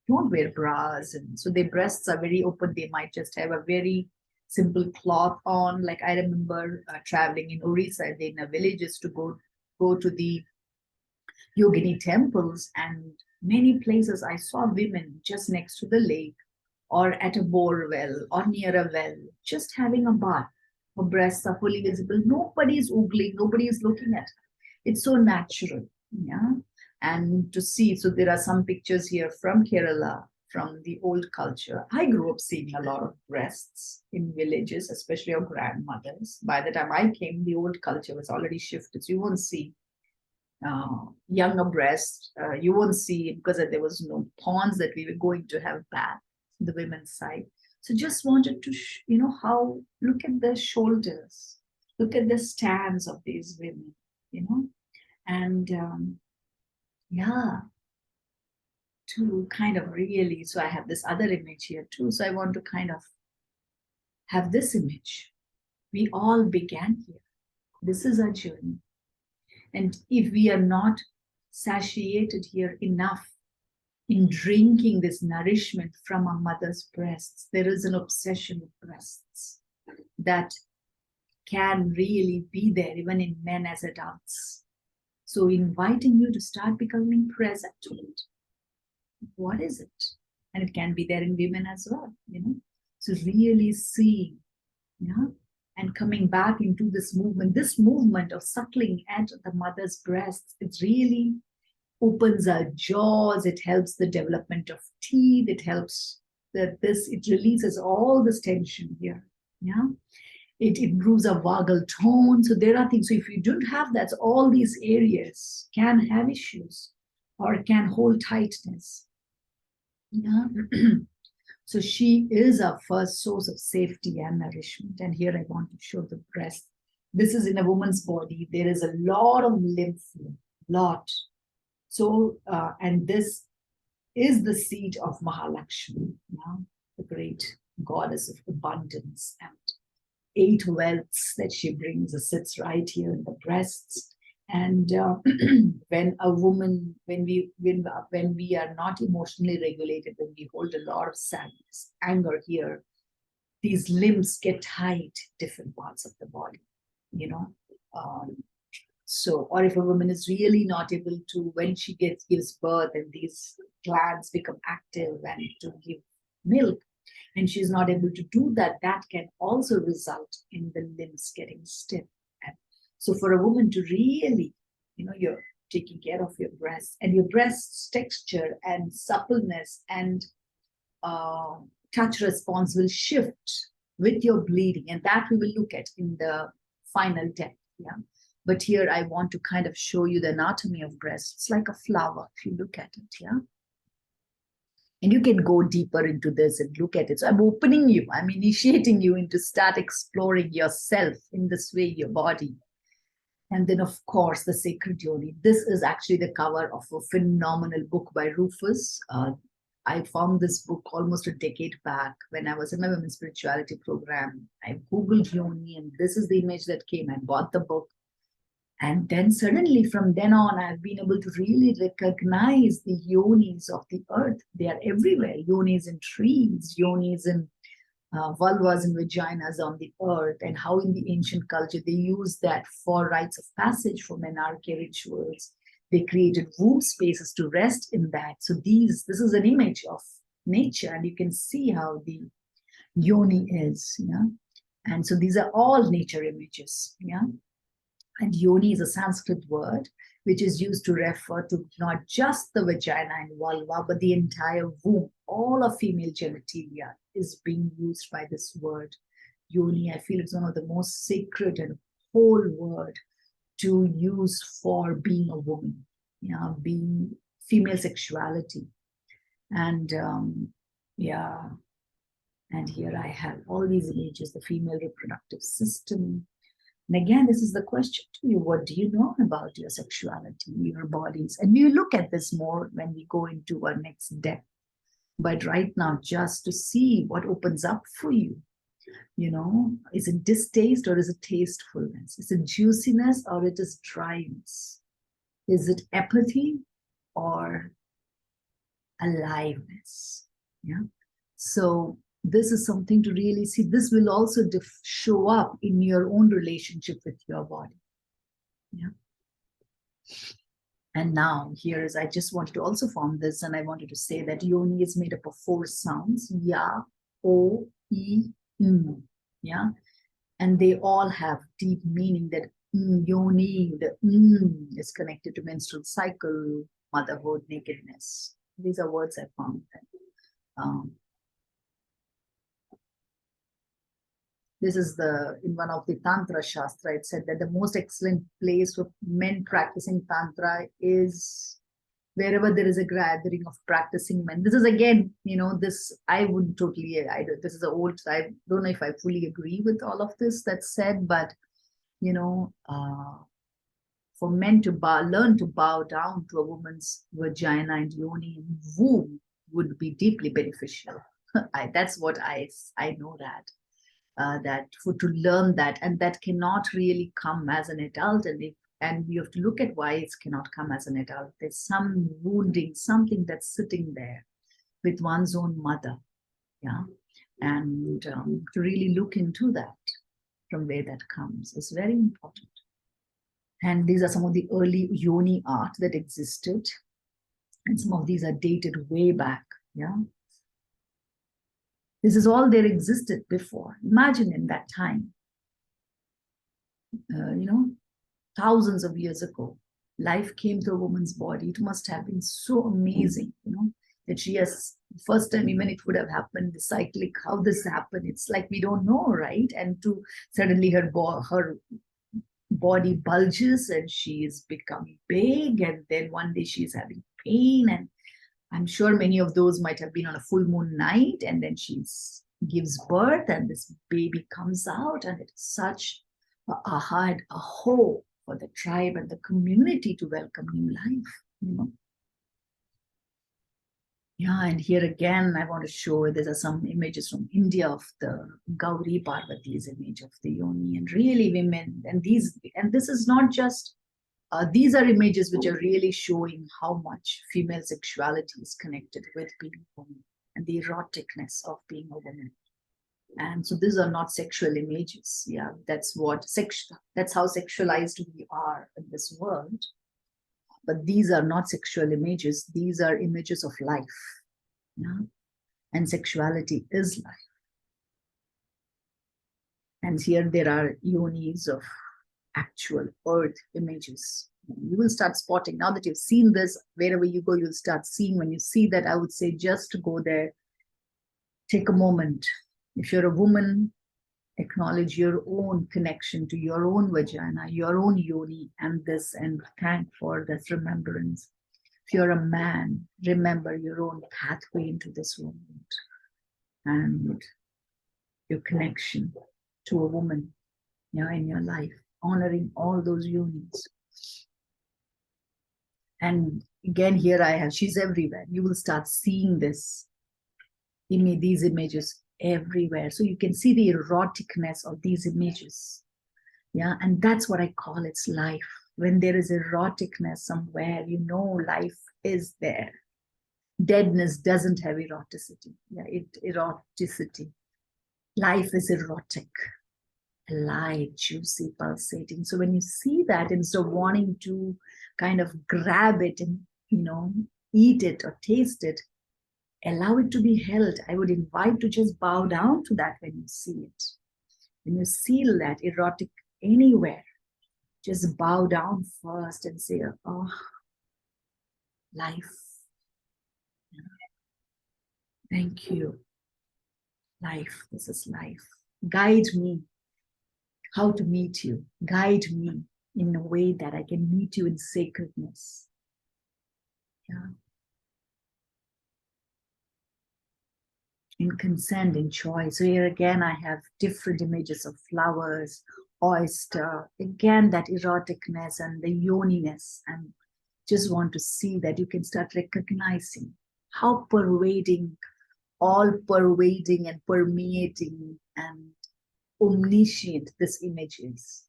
don't wear bras. And so their breasts are very open. They might just have a very simple cloth on. Like I remember traveling in Orissa, in a villages to go to the yogini temples, and many places I saw women just next to the lake or at a bore well or near a well, just having a bath. Her breasts are fully visible. Nobody is oogling. Nobody is looking at her. It's so natural, yeah. And to see, so there are some pictures here from Kerala, from the old culture. I grew up seeing a lot of breasts in villages, especially our grandmothers. By the time I came, the old culture was already shifted. So you won't see younger breasts. You won't see, because there was no ponds that we were going to have bath, the women's side. So just wanted to, look at the shoulders, look at the stands of these women, and to kind of really, so I have this other image here too. So I want to kind of have this image. We all began here. This is our journey. And if we are not satiated here enough in drinking this nourishment from our mother's breasts, there is an obsession with breasts that can really be there even in men as adults. So inviting you to start becoming present to it. What is it? And it can be there in women as well, So really seeing, and coming back into this movement of suckling at the mother's breasts, it really opens our jaws. It helps the development of teeth. It helps it releases all this tension here. Yeah. It improves our vagal tone. So there are things. So if you don't have that, all these areas can have issues or can hold tightness. Yeah. So she is our first source of safety and nourishment. And here I want to show the breast. This is in a woman's body. There is a lot of lymph flow, lot. So, and this is the seat of Mahalakshmi, the great goddess of abundance, and 8 wealths that she brings sits right here in the breasts. And when we are not emotionally regulated, when we hold a lot of sadness, anger here, these limbs get tied, different parts of the body, So, or if a woman is really not able to, when she gives birth and these glands become active and to give milk, and she's not able to do that, that can also result in the limbs getting stiff. And so for a woman to really, you're taking care of your breasts, and your breasts texture and suppleness and touch response will shift with your bleeding. And that we will look at in the final depth. Yeah. But here I want to kind of show you the anatomy of breast. It's like a flower, if you look at it, yeah? And you can go deeper into this and look at it. So I'm opening you, I'm initiating you into start exploring yourself in this way, your body. And then, of course, the sacred yoni. This is actually the cover of a phenomenal book by Rufus. I found this book almost a decade back when I was in my women's spirituality program. I Googled yoni, and this is the image that came. I bought the book. And then suddenly from then on, I've been able to really recognize the yonis of the earth. They are everywhere. Yonis in trees, yonis in vulvas and vaginas on the earth, and how in the ancient culture they used that for rites of passage, for menarche rituals. They created womb spaces to rest in that. So this is an image of nature, and you can see how the yoni is. And so these are all nature images. Yeah. And yoni is a Sanskrit word which is used to refer to not just the vagina and vulva, but the entire womb. All of female genitalia is being used by this word, yoni. I feel it's one of the most sacred and whole word to use for being a woman, yeah, being female sexuality. And yeah, and here I have all these images, the female reproductive system. And again, this is the question to you. What do you know about your sexuality, your bodies? And we will look at this more when we go into our next depth. But right now, just to see what opens up for you. You know, is it distaste or is it tastefulness? Is it juiciness or it is dryness? Is it apathy or aliveness? Yeah. So this is something to really see. This will also show up in your own relationship with your body. Yeah. And now here is, I just wanted to also form this, and I wanted to say that yoni is made up of 4 sounds: ya, o, e, m. Yeah. And they all have deep meaning. That yoni, the is connected to menstrual cycle, motherhood, nakedness. These are words I found. This is in one of the Tantra Shastra, it said that the most excellent place for men practicing Tantra is wherever there is a gathering of practicing men. This is again, this I would totally, this is I don't know if I fully agree with all of this that's said, but, for men to learn to bow down to a woman's vagina and yoni and womb would be deeply beneficial. That's what I know that. That to learn that, and that cannot really come as an adult, and you have to look at why it cannot come as an adult. There's some wounding, something that's sitting there with one's own mother, yeah, and to really look into that, from where that comes, is very important. And these are some of the early yoni art that existed, and some of these are dated way back, yeah. This is all there existed before. Imagine in that time, thousands of years ago, life came to a woman's body. It must have been so amazing, that she has, first time even it would have happened, the cyclic, how this happened. It's like we don't know, right? And to suddenly her body bulges and she is becoming big, and then one day she's having pain, and I'm sure many of those might have been on a full moon night, and then she gives birth and this baby comes out, and it's such a hope for the tribe and the community to welcome new life. Yeah, and here again, I want to show, there are some images from India of the Gauri Parvati's image of the yoni, and really women, and this is not just, these are images which are really showing how much female sexuality is connected with being a woman and the eroticness of being a woman. And so these are not sexual images. Yeah, that's how sexualized we are in this world. But these are not sexual images. These are images of life. Yeah, and sexuality is life. And here there are yonis of actual earth images. You will start spotting, now that you've seen this, wherever you go, you'll start seeing. When you see that, I would say just to go there, take a moment. If you're a woman, acknowledge your own connection to your own vagina, your own yoni, and thank for this remembrance. If you're a man, remember your own pathway into this world and your connection to a woman, in your life, honoring all those yonis. And again, here she's everywhere. You will start seeing these images everywhere. So you can see the eroticness of these images. Yeah, and that's what I call its life. When there is eroticness somewhere, life is there. Deadness doesn't have eroticity. Yeah, eroticity. Life is erotic, alive, juicy, pulsating. So when you see that, instead of wanting to kind of grab it and, eat it or taste it, allow it to be held. I would invite to just bow down to that when you see it. when you feel that erotic anywhere, just bow down first and say, oh, life. Thank you. Life, this is life. Guide me how to meet you. Guide me in a way that I can meet you in sacredness. Yeah. In consent, in choice. So here again, I have different images of flowers, oyster, again, that eroticness and the yoniness. And just want to see that you can start recognizing how pervading, all pervading and permeating and omniscient this image is.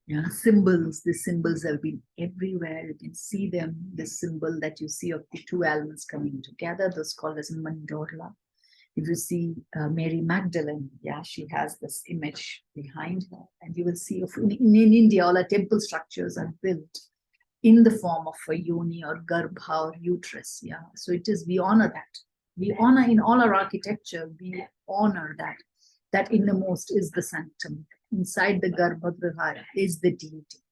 Yeah, symbols, the symbols have been everywhere. You can see them. The symbol that you see of the two elements coming together, those called as mandorla. If you see Mary Magdalene, yeah, she has this image behind her. And you will see in India, all our temple structures are built in the form of a yoni or garbha or uterus. Yeah, so it is, we honor that. We honor in all our architecture, we honor that. That innermost is the sanctum. Inside the garbhagriha is the deity.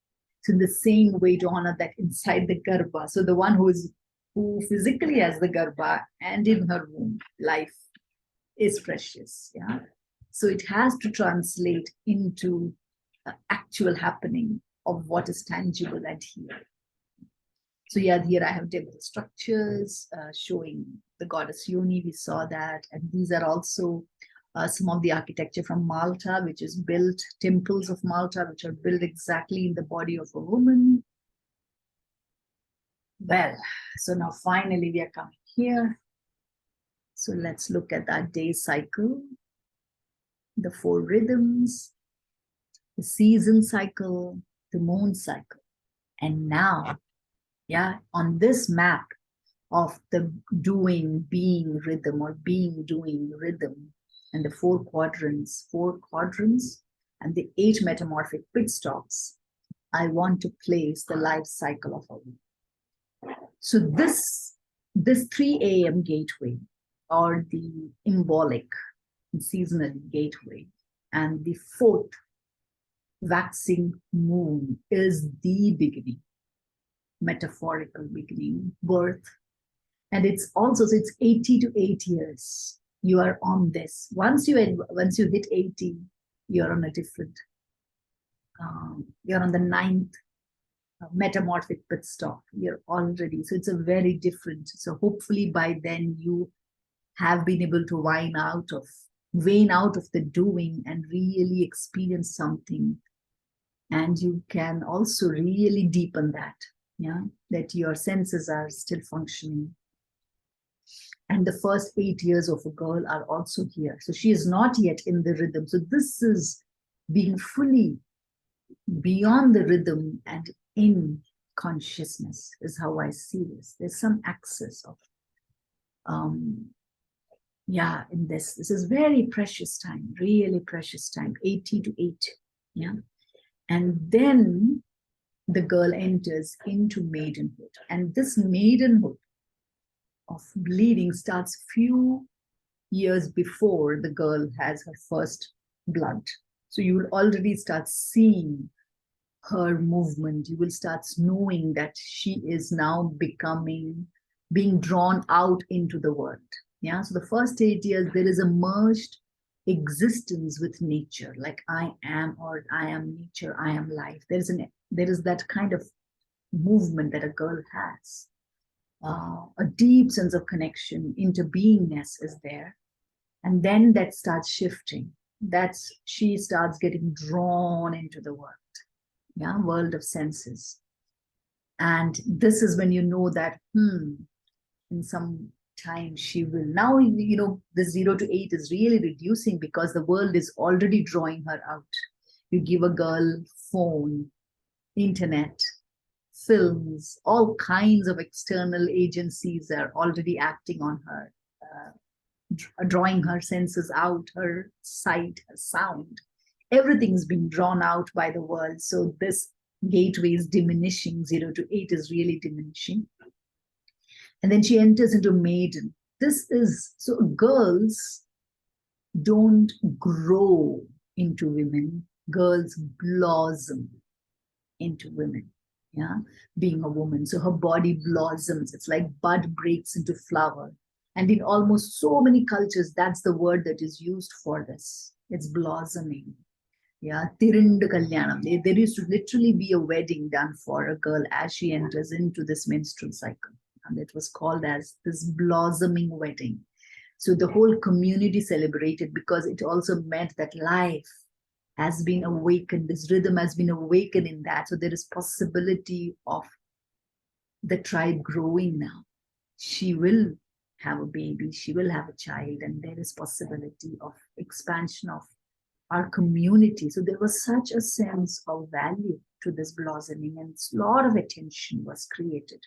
So in the same way to honor that inside the garbha. So the one who physically has the garbha and in her womb, life is precious. Yeah. So it has to translate into actual happening of what is tangible and here. So yeah, here I have temple structures showing the goddess Yoni. We saw that, and these are also some of the architecture from Malta, which is built, temples of Malta, which are built exactly in the body of a woman. Well, so now finally we are coming here. So let's look at that day cycle, the 4 rhythms, the season cycle, the moon cycle. And now, yeah, on this map of the doing, being rhythm or being, doing rhythm, and the 4 quadrants, and the 8 metamorphic pit stops, I want to place the life cycle of a woman. So this 3 a.m. gateway, or the symbolic seasonal gateway, and the 4th waxing moon is the beginning, metaphorical beginning, birth. And it's also, so it's 80 to 8 years. You are on this. Once you hit 80, you're on a different, you're on the 9th metamorphic pit stop. You're already, so it's a very different. So hopefully by then you have been able to wane out of the doing and really experience something. And you can also really deepen that, yeah, that your senses are still functioning. And the first 8 years of a girl are also here. So she is not yet in the rhythm. So this is being fully beyond the rhythm and in consciousness is how I see this. There's some access of, yeah, in this. This is very precious time, really precious time, 80 to 8. Yeah. And then the girl enters into maidenhood. And this maidenhood of bleeding starts few years before the girl has her first blood. So you will already start seeing her movement. You will start knowing that she is now being drawn out into the world. Yeah. So the first 8 years, there is a merged existence with nature, like I am, or I am nature, I am life. There is that kind of movement that a girl has. A deep sense of connection, interbeingness is there. And then that starts shifting. She starts getting drawn into the world, yeah, world of senses. And this is when you know that, in some time she will, now, the 0 to 8 is really reducing because the world is already drawing her out. You give a girl phone, internet, films, all kinds of external agencies are already acting on her, drawing her senses out, her sight, her sound. Everything's being drawn out by the world. So this gateway is diminishing. 0 to 8 is really diminishing. And then she enters into maiden. This is, so girls don't grow into women, girls blossom into women. Yeah, being a woman. So her body blossoms. It's like bud breaks into flower. And in almost so many cultures, that's the word that is used for this. It's blossoming. Yeah, Tirundu Kalyanam. There used to literally be a wedding done for a girl as she enters into this menstrual cycle. And it was called as this blossoming wedding. So the whole community celebrated because it also meant that life has been awakened, this rhythm has been awakened in that. So there is possibility of the tribe growing now. She will have a baby, she will have a child, and there is possibility of expansion of our community. So there was such a sense of value to this blossoming, and a lot of attention was created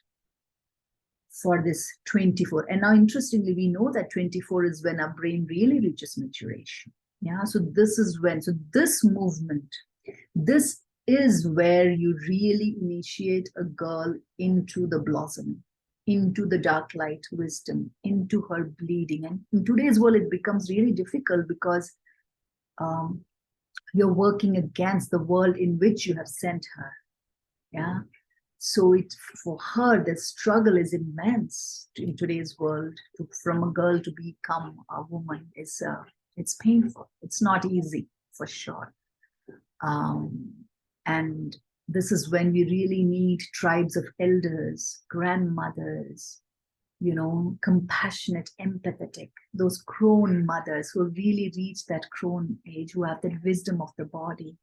for this 24. And now, interestingly, we know that 24 is when our brain really reaches maturation. Yeah, so this is when, so this movement, this is where you really initiate a girl into the blossoming, into the dark light wisdom, into her bleeding. And in today's world, it becomes really difficult because you're working against the world in which you have sent her. Yeah. So it, for her, the struggle is immense in today's world. From a girl to become a woman is it's painful. It's not easy for sure. And this is when we really need tribes of elders, grandmothers, compassionate, empathetic, those crone mothers who really reach that crone age, who have that wisdom of the body,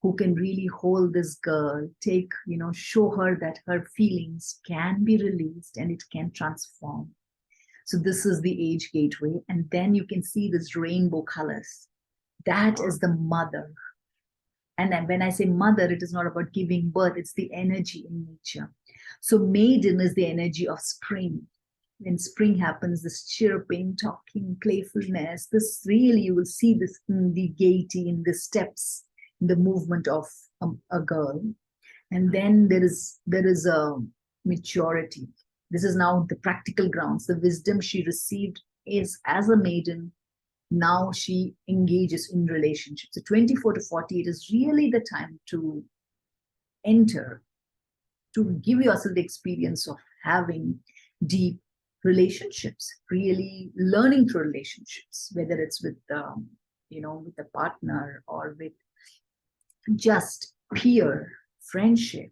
who can really hold this girl, show her that her feelings can be released and it can transform. So this is the age gateway. And then you can see this rainbow colors. That is the mother. And then when I say mother, it is not about giving birth, it's the energy in nature. So maiden is the energy of spring. When spring happens, this chirping, talking, playfulness, this really, you will see this in the gaiety, in the steps, in the movement of a girl. And then there is a maturity. This is now the practical grounds. The wisdom she received is as a maiden. Now she engages in relationships. So 24 to 48 is really the time to enter, to give yourself the experience of having deep relationships, really learning through relationships, whether it's with with a partner or with just peer friendship,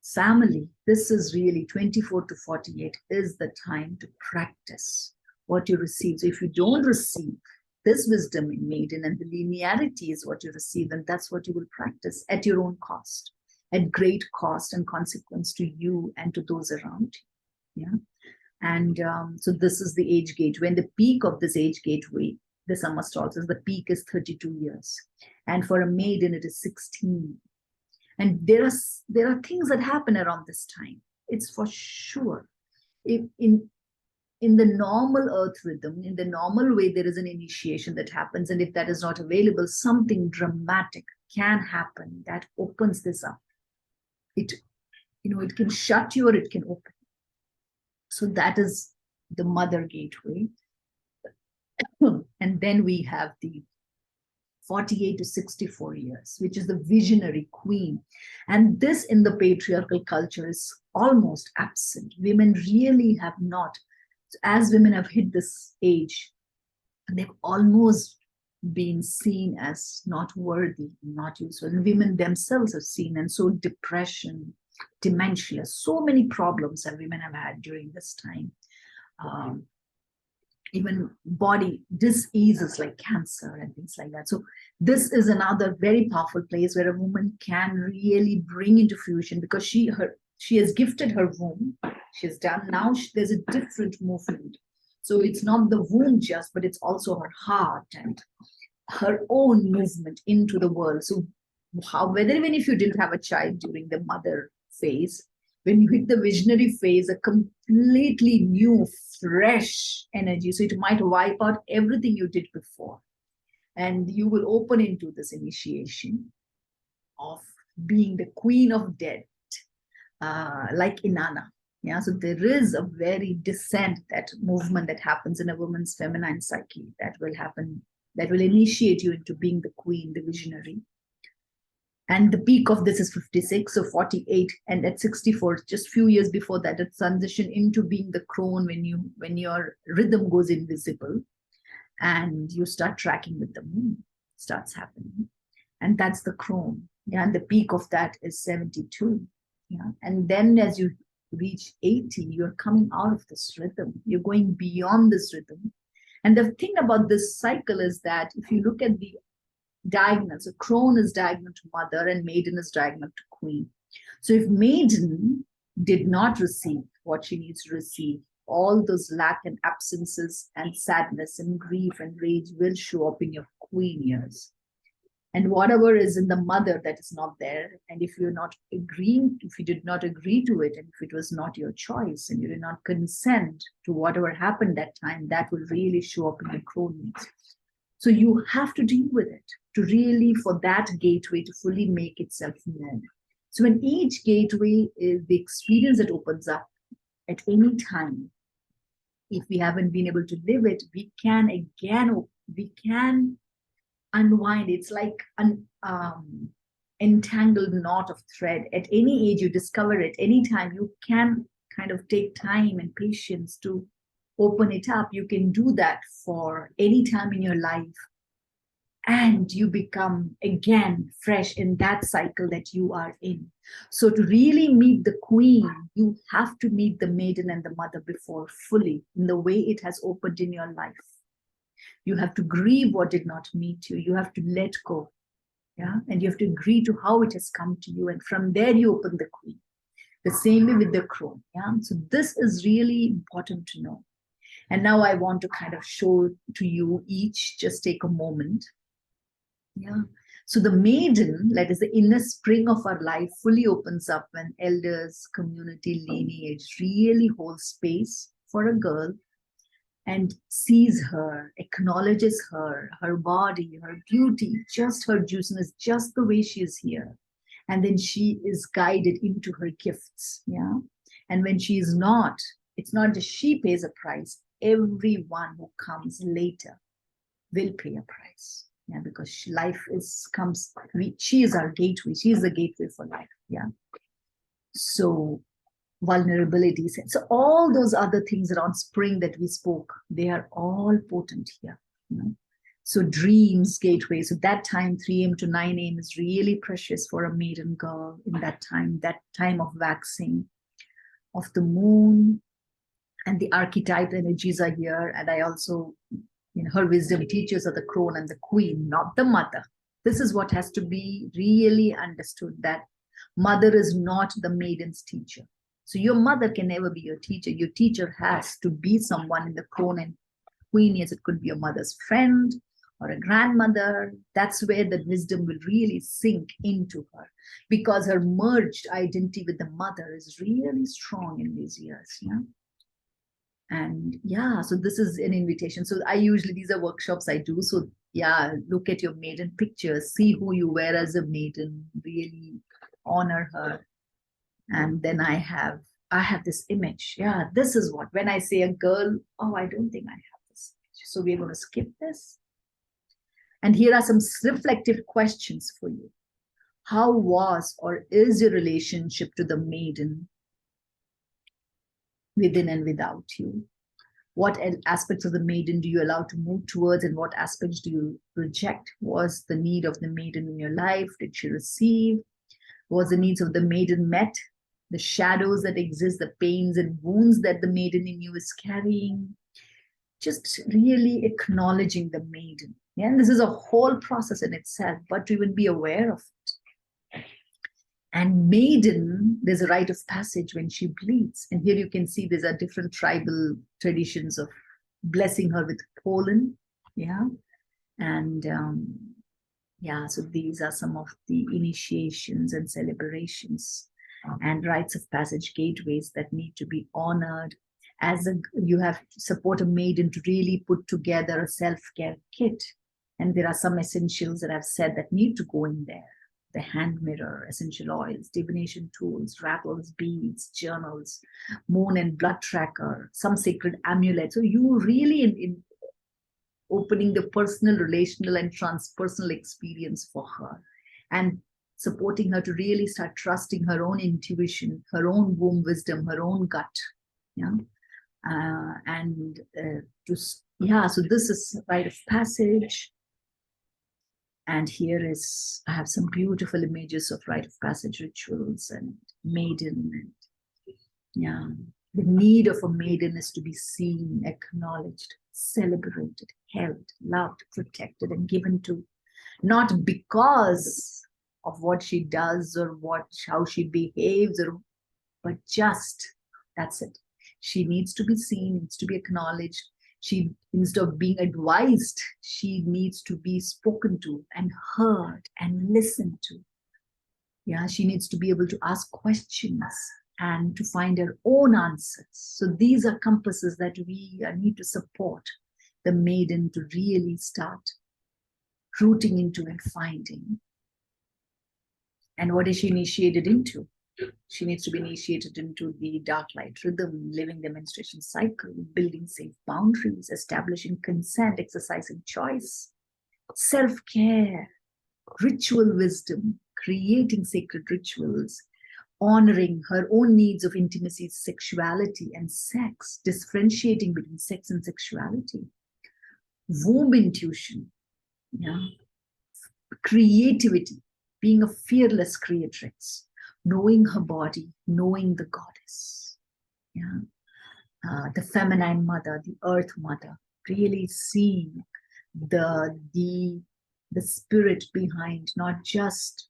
family. This is really 24 to 48 is the time to practice what you receive. So if you don't receive this wisdom in maiden, and the linearity is what you receive, and that's what you will practice at your own cost, at great cost and consequence to you and to those around you. Yeah. And so this is the age gateway. When the peak of this age gateway, the summer solstice, the peak is 32 years. And for a maiden, it is 16. And there are things that happen around this time. It's for sure. In the normal earth rhythm, in the normal way, there is an initiation that happens. And if that is not available, something dramatic can happen that opens this up. It can shut you or it can open. So that is the mother gateway. And then we have the 48 to 64 years, which is the visionary queen. And this in the patriarchal culture is almost absent. Women really have not, as women have hit this age, they've almost been seen as not worthy, not useful. And women themselves have seen, and so depression, dementia, so many problems that women have had during this time. Even body diseases like cancer and things like that. So this is another very powerful place where a woman can really bring into fruition, because she has gifted her womb. She's done. Now there's a different movement. So it's not the womb just, but it's also her heart and her own movement into the world. So whether even if you didn't have a child during the mother phase, when you hit the visionary phase, a completely new, fresh energy. So it might wipe out everything you did before. And you will open into this initiation of being the queen of death, like Inanna. Yeah, so there is a very descent, that movement that happens in a woman's feminine psyche that will happen that will initiate you into being the queen, the visionary. And the peak of this is 56, so 48, and at 64, just few years before that, it transition into being the crone when your rhythm goes invisible and you start tracking with the moon, starts happening. And that's the crone. Yeah, and the peak of that is 72. Yeah. And then as you reach 80, you're coming out of this rhythm. You're going beyond this rhythm. And the thing about this cycle is that if you look at the diagonal, so crone is diagonal to mother and maiden is diagonal to queen. So if maiden did not receive what she needs to receive, all those lack and absences and sadness and grief and rage will show up in your queen years. And whatever is in the mother that is not there, and if you're not agreeing, if you did not agree to it, and if it was not your choice and you did not consent to whatever happened that time, that will really show up in the crone years. So you have to deal with it to really, for that gateway to fully make itself known. So in each gateway is the experience that opens up at any time. If we haven't been able to live it, we can unwind. It's like an entangled knot of thread. At any age you discover it, anytime you can kind of take time and patience to open it up. You can do that for any time in your life, and you become again fresh in that cycle that you are in. So to really meet the queen, you have to meet the maiden and the mother before fully in the way it has opened in your life. You have to grieve what did not meet you. You have to let go. Yeah. And you have to agree to how it has come to you. And from there you open the queen. The same way with the crone. Yeah. So this is really important to know. And now I want to kind of show to you each, just take a moment. Yeah. So the maiden, that is the inner spring of our life, fully opens up when elders, community, lineage really hold space for a girl and sees her, acknowledges her, her body, her beauty, just her juiciness, just the way she is here. And then she is guided into her gifts. Yeah. And when she is not, it's not just she pays a price. Everyone who comes later will pay a price. Yeah, because she is our gateway. She is the gateway for life. Yeah. So vulnerabilities. So all those other things around spring that we spoke, they are all potent here. You know? So dreams, gateway. So that time, 3 a.m. to 9 a.m. is really precious for a maiden girl in that time of waxing of the moon. And the archetype energies are here. And I also, her wisdom teachers are the crone and the queen, not the mother. This is what has to be really understood, that mother is not the maiden's teacher. So your mother can never be your teacher. Your teacher has to be someone in the crone and queen years. It could be your mother's friend or a grandmother. That's where the wisdom will really sink into her, because her merged identity with the mother is really strong in these years. Yeah. And yeah, so this is an invitation. So these are workshops I do. So yeah, look at your maiden pictures, see who you were as a maiden, really honor her. And then I have this image. Yeah, this is what, when I say a girl, oh, I don't think I have this image. So we're going to skip this. And here are some reflective questions for you. How was or is your relationship to the maiden within and without you? What aspects of the maiden do you allow to move towards, and what aspects do you reject? Was the need of the maiden in your life? Did she receive? Was the needs of the maiden met? The shadows that exist, the pains and wounds that the maiden in you is carrying. Just really acknowledging the maiden. Yeah, and this is a whole process in itself, but to even be aware of it. And maiden, there's a rite of passage when she bleeds. And here you can see there's a different tribal traditions of blessing her with pollen. Yeah. And yeah, so these are some of the initiations and celebrations and rites of passage gateways that need to be honored. You have to support a maiden to really put together a self-care kit. And there are some essentials that I've said that need to go in there. The hand mirror, essential oils, divination tools, rattles, beads, journals, moon and blood tracker, some sacred amulets. So you really opening the personal, relational, and transpersonal experience for her, and supporting her to really start trusting her own intuition, her own womb wisdom, her own gut. Yeah. So this is rite of passage. And here is, I have some beautiful images of rite of passage rituals and maiden. And yeah, the need of a maiden is to be seen, acknowledged, celebrated, held, loved, protected, and given to, not because of what she does or how she behaves, but just, that's it. She needs to be seen, needs to be acknowledged. She, instead of being advised, she needs to be spoken to and heard and listened to. Yeah, she needs to be able to ask questions and to find her own answers. So these are compasses that we need to support the maiden to really start rooting into and finding. And what is she initiated into? She needs to be initiated into the dark light rhythm, living the menstruation cycle, building safe boundaries, establishing consent, exercising choice, self-care, ritual wisdom, creating sacred rituals, honoring her own needs of intimacy, sexuality, and sex, differentiating between sex and sexuality, womb intuition, yeah, creativity, being a fearless creatrix, knowing her body, knowing the goddess, yeah, the feminine mother, the earth mother, really seeing the spirit behind not just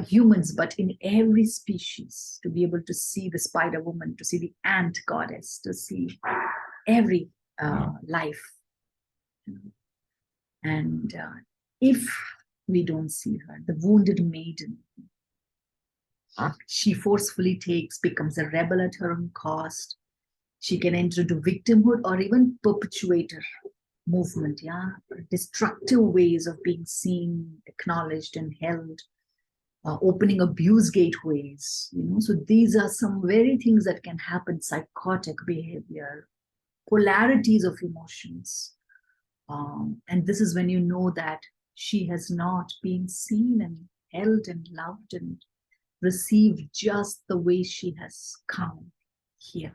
humans, but in every species, to be able to see the spider woman, to see the ant goddess, to see every life. And if we don't see her, the wounded maiden, she forcefully becomes a rebel at her own cost. She can enter into victimhood or even perpetuator movement, yeah, destructive ways of being seen, acknowledged, and held, opening abuse gateways, So these are some very things that can happen: psychotic behavior, polarities of emotions. And this is when you know that she has not been seen and held and loved and received just the way she has come here.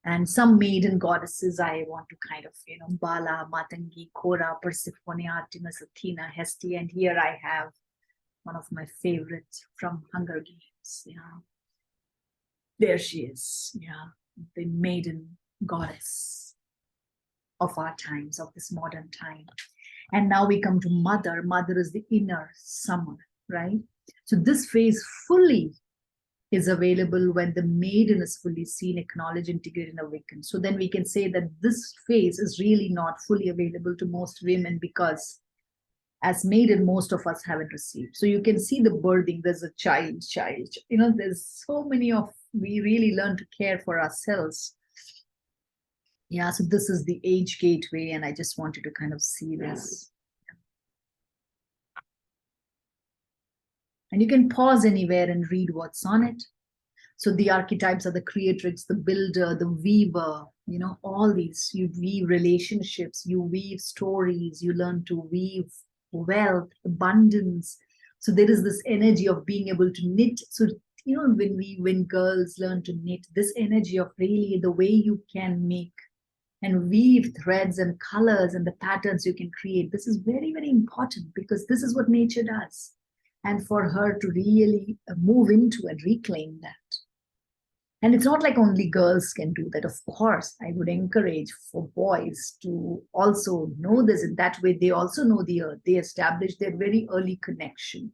And some maiden goddesses I want to kind of, Bala, Matangi, Kora, Persephone, Artemis, Athena, Hestia. And here I have one of my favorites from Hunger Games. Yeah, there she is. Yeah, the maiden goddess of our times, of this modern time. And now we come to Mother. Mother is the inner summer, right? So this phase fully is available when the maiden is fully seen, acknowledged, integrated, and awakened. So then we can say that this phase is really not fully available to most women, because as maiden, most of us haven't received. So you can see the birthing, there's a child, there's so many of, we really learn to care for ourselves. Yeah, so this is the age gateway, and I just wanted to kind of see this. And you can pause anywhere and read what's on it. So the archetypes are the creatrix, the builder, the weaver, all these. You weave relationships, you weave stories, you learn to weave wealth, abundance. So there is this energy of being able to knit. So, when girls learn to knit, this energy of really the way you can make and weave threads and colors and the patterns you can create. This is very, very important, because this is what nature does. And for her to really move into and reclaim that. And it's not like only girls can do that. Of course, I would encourage for boys to also know this. In that way, they also know the earth. They establish their very early connection.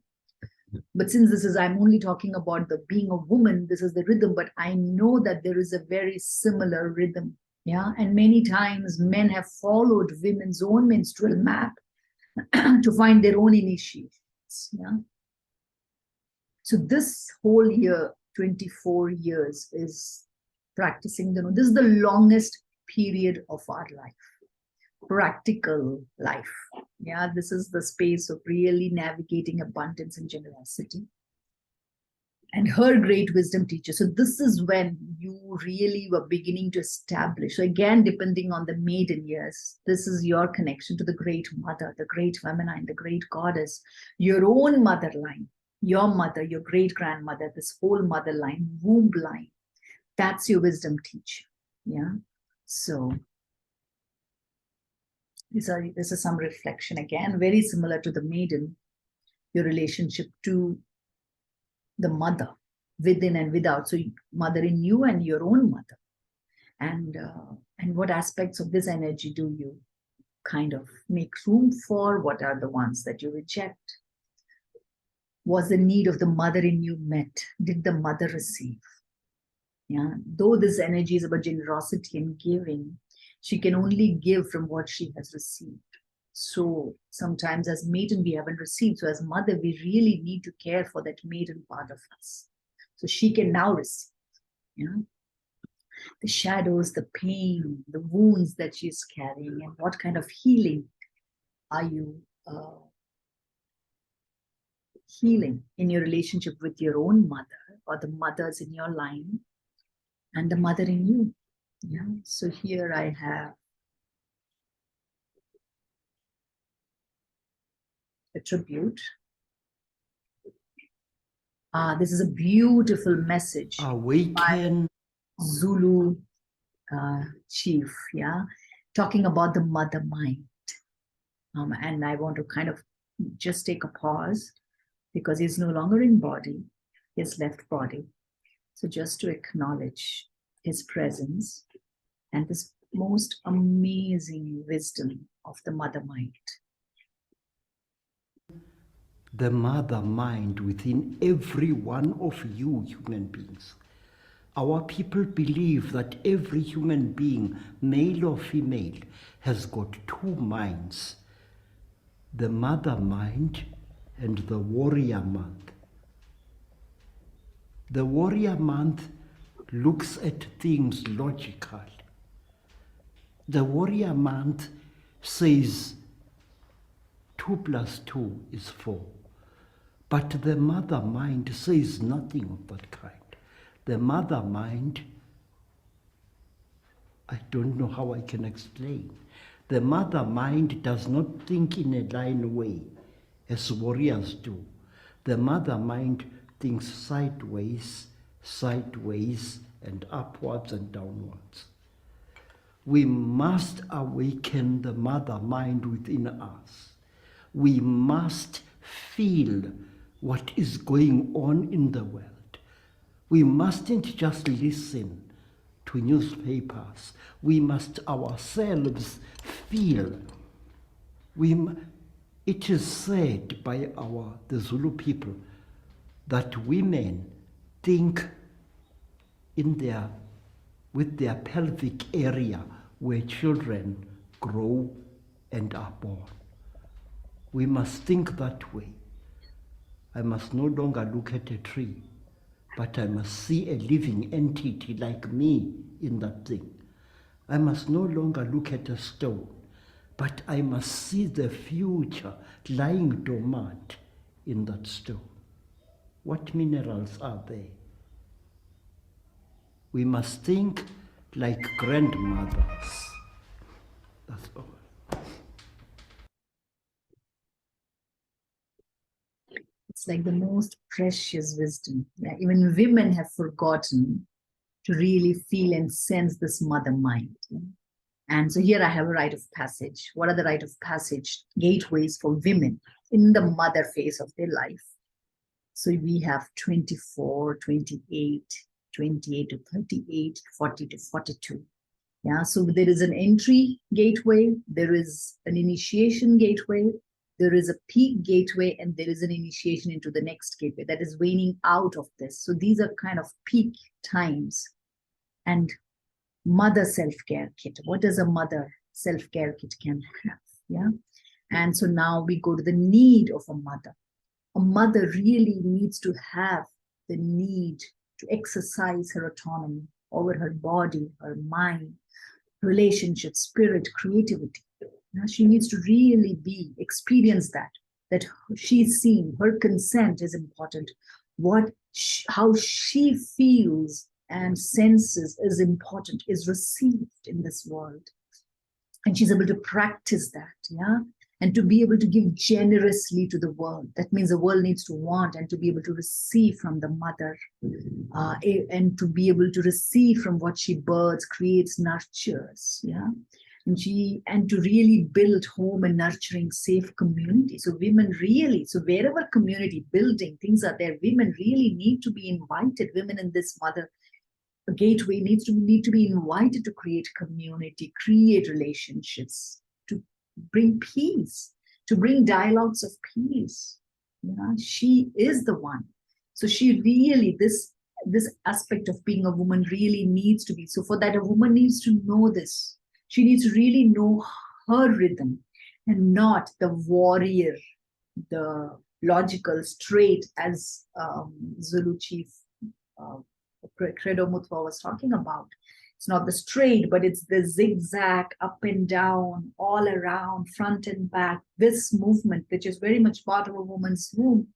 But since I'm only talking about the being a woman, this is the rhythm, but I know that there is a very similar rhythm. Yeah. And many times men have followed women's own menstrual map to find their own initiations. Yeah. So this whole year, 24 years, is practicing this is the longest period of our life, practical life. Yeah, this is the space of really navigating abundance and generosity. and her great wisdom teacher. So this is when you really were beginning to establish. So again, depending on the maiden years, this is your connection to the great mother, the great feminine, the great goddess, your own mother line, your mother, your great grandmother, this whole mother line, womb line. That's your wisdom teacher. Yeah. So this is some reflection again, very similar to the maiden, your relationship to the mother within and without. So mother in you and your own mother. And what aspects of this energy do you kind of make room for? What are the ones that you reject? Was the need of the mother in you met? Did the mother receive? Yeah. Though this energy is about generosity and giving, she can only give from what she has received. So sometimes as maiden, we haven't received. So as mother, we really need to care for that maiden part of us. So she can now receive. Yeah. The shadows, the pain, the wounds that she's carrying, and what kind of healing are you healing in your relationship with your own mother or the mothers in your line and the mother in you. Yeah. So here I have a tribute. This is a beautiful message. Awaken. Zulu chief, yeah, talking about the mother mind. And I want to kind of just take a pause because he's no longer in body, he's left body. So just to acknowledge his presence and this most amazing wisdom of the mother mind. The mother mind within every one of you human beings. Our people believe that every human being, male or female, has got two minds, the mother mind and the warrior mind. The warrior mind looks at things logical. The warrior mind says 2 plus 2 is 4. But the mother mind says nothing of that kind. The mother mind, I don't know how I can explain. The mother mind does not think in a line way as warriors do. The mother mind thinks sideways, and upwards and downwards. We must awaken the mother mind within us. We must feel what is going on in the world. We mustn't just listen to newspapers. We must ourselves feel. It is said by the Zulu people that women think with their pelvic area where children grow and are born. We must think that way. I must no longer look at a tree, but I must see a living entity like me in that thing. I must no longer look at a stone, but I must see the future lying dormant in that stone. What minerals are there? We must think like grandmothers. That's all. It's like the most precious wisdom. Yeah, even women have forgotten to really feel and sense this mother mind. Yeah? And so here I have a rite of passage. What are the rite of passage gateways for women in the mother phase of their life? So we have 24, 28, 28 to 38, 40 to 42. Yeah, so there is an entry gateway, there is an initiation gateway, there is a peak gateway, and there is an initiation into the next gateway that is waning out of this. So these are kind of peak times. And mother self-care kit. What does a mother self-care kit can have? Yeah. And so now we go to the need of a mother. A mother really needs to have the need to exercise her autonomy over her body, her mind, relationship, spirit, creativity. Now she needs to really experience that she's seen, her consent is important. What how she feels and senses is important, is received in this world. And she's able to practice that, yeah? And to be able to give generously to the world. That means the world needs to want and to be able to receive from the mother, and to be able to receive from what she births, creates, nurtures, yeah? And to really build home and nurturing safe community. So women really, so wherever community building things are there, women really need to be invited. Women in this mother gateway need to be invited to create community, create relationships, to bring peace, to bring dialogues of peace. Yeah, she is the one. So she really, this aspect of being a woman really needs to be. So for that, a woman needs to know this. She needs to really know her rhythm and not the warrior, the logical, straight, as Zulu chief Credo Mutwa was talking about. It's not the straight, but it's the zigzag, up and down, all around, front and back. This movement, which is very much part of a woman's womb,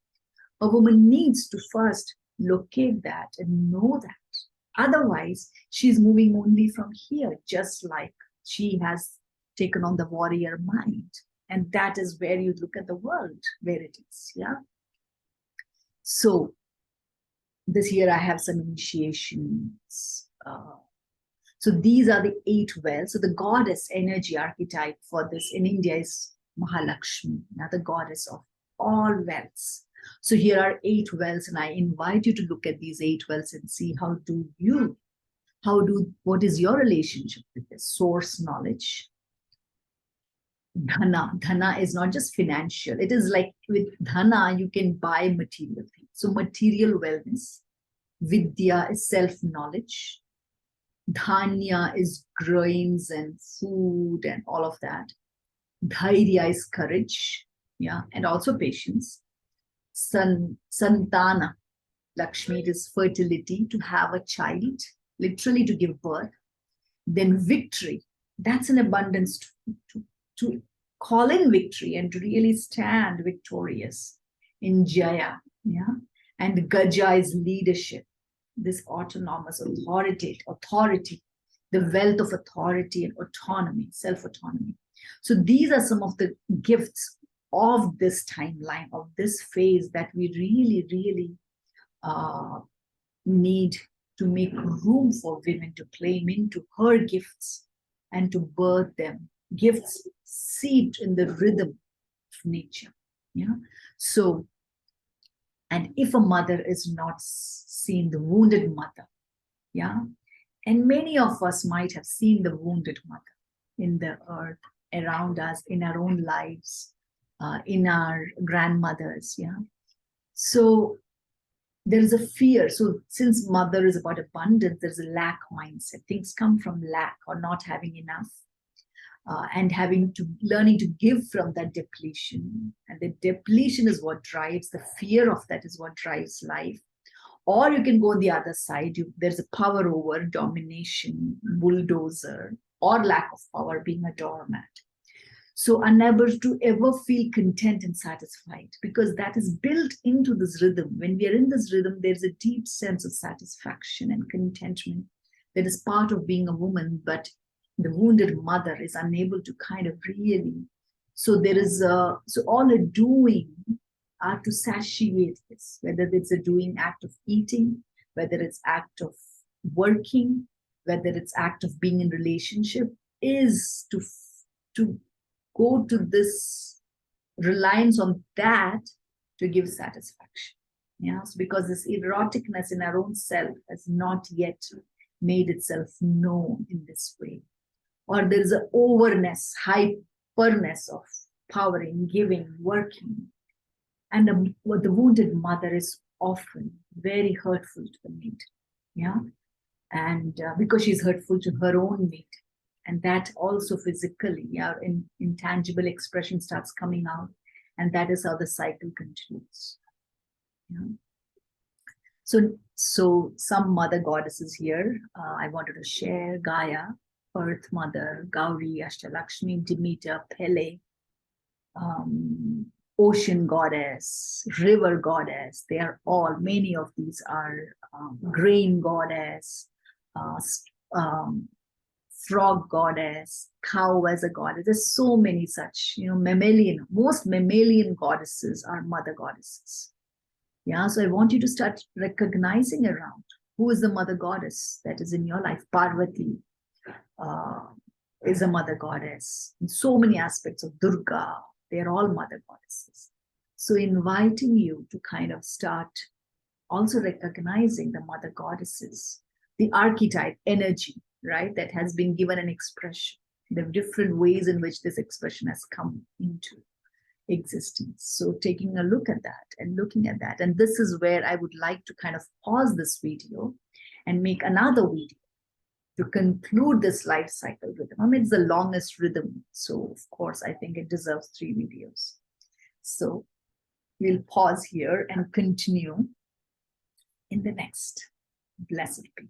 a woman needs to first locate that and know that. Otherwise, she's moving only from here, just like she has taken on the warrior mind. And that is where you look at the world, where it is, yeah? So this year I have some initiations. So these are the 8 wells. So the goddess energy archetype for this in India is Mahalakshmi, the goddess of all wells. So here are 8 wells, and I invite you to look at these 8 wells and see what is your relationship with this source knowledge. Dhana is not just financial. It is like with dhana, you can buy material things. So material wellness. Vidya is self-knowledge. Dhanya is grains and food and all of that. Dhairya is courage, yeah, and also patience. Santana, Lakshmi, is fertility, to have a child, literally to give birth. Then victory, that's an abundance to call in victory and to really stand victorious in Jaya, yeah. And Gaja is leadership, this autonomous authority, the wealth of authority and autonomy, self-autonomy. So these are some of the gifts of this timeline, of this phase, that we really, really need to make room for women to claim into her gifts and to birth them. Gifts seeped in the rhythm of nature. Yeah. So, and if a mother is not seen, the wounded mother, yeah, and many of us might have seen the wounded mother in the earth around us, in our own lives, in our grandmothers, yeah. So there is a fear. So since mother is about abundance, there's a lack mindset. Things come from lack or not having enough, and learning to give from that depletion. And the depletion is what drives, the fear of that is what drives life. Or you can go on the other side. There's a power over, domination, bulldozer, or lack of power, being a doormat. So unable to ever feel content and satisfied, because that is built into this rhythm. When we are in this rhythm, there's a deep sense of satisfaction and contentment that is part of being a woman, but the wounded mother is unable to kind of really. So there is so all a doing are to satiate this, whether it's a doing act of eating, whether it's act of working, whether it's act of being in relationship, is to go to this reliance on that to give satisfaction. Yeah, so because this eroticness in our own self has not yet made itself known in this way. Or there is an overness, hyperness of powering, giving, working. And the wounded mother is often very hurtful to the mate. Yeah, and because she's hurtful to her own mate. And that also physically, yeah, intangible expression starts coming out. And that is how the cycle continues. Yeah. So some mother goddesses here, I wanted to share: Gaia, Earth Mother, Gauri, Ashtalakshmi, Demeter, Pele, ocean goddess, river goddess. They are all, many of these are grain goddess, uh, um, frog goddess, cow as a goddess. There's so many such, mammalian, most mammalian goddesses are mother goddesses. Yeah, so I want you to start recognizing around who is the mother goddess that is in your life. Parvati is a mother goddess in so many aspects of Durga. They're all mother goddesses. So inviting you to kind of start also recognizing the mother goddesses, the archetype energy, right, that has been given an expression, the different ways in which this expression has come into existence. So taking a look at that and looking at that. And this is where I would like to kind of pause this video and make another video to conclude this life cycle rhythm. I mean, it's the longest rhythm. So of course, I think it deserves 3 videos. So we'll pause here and continue in the next. Blessed be.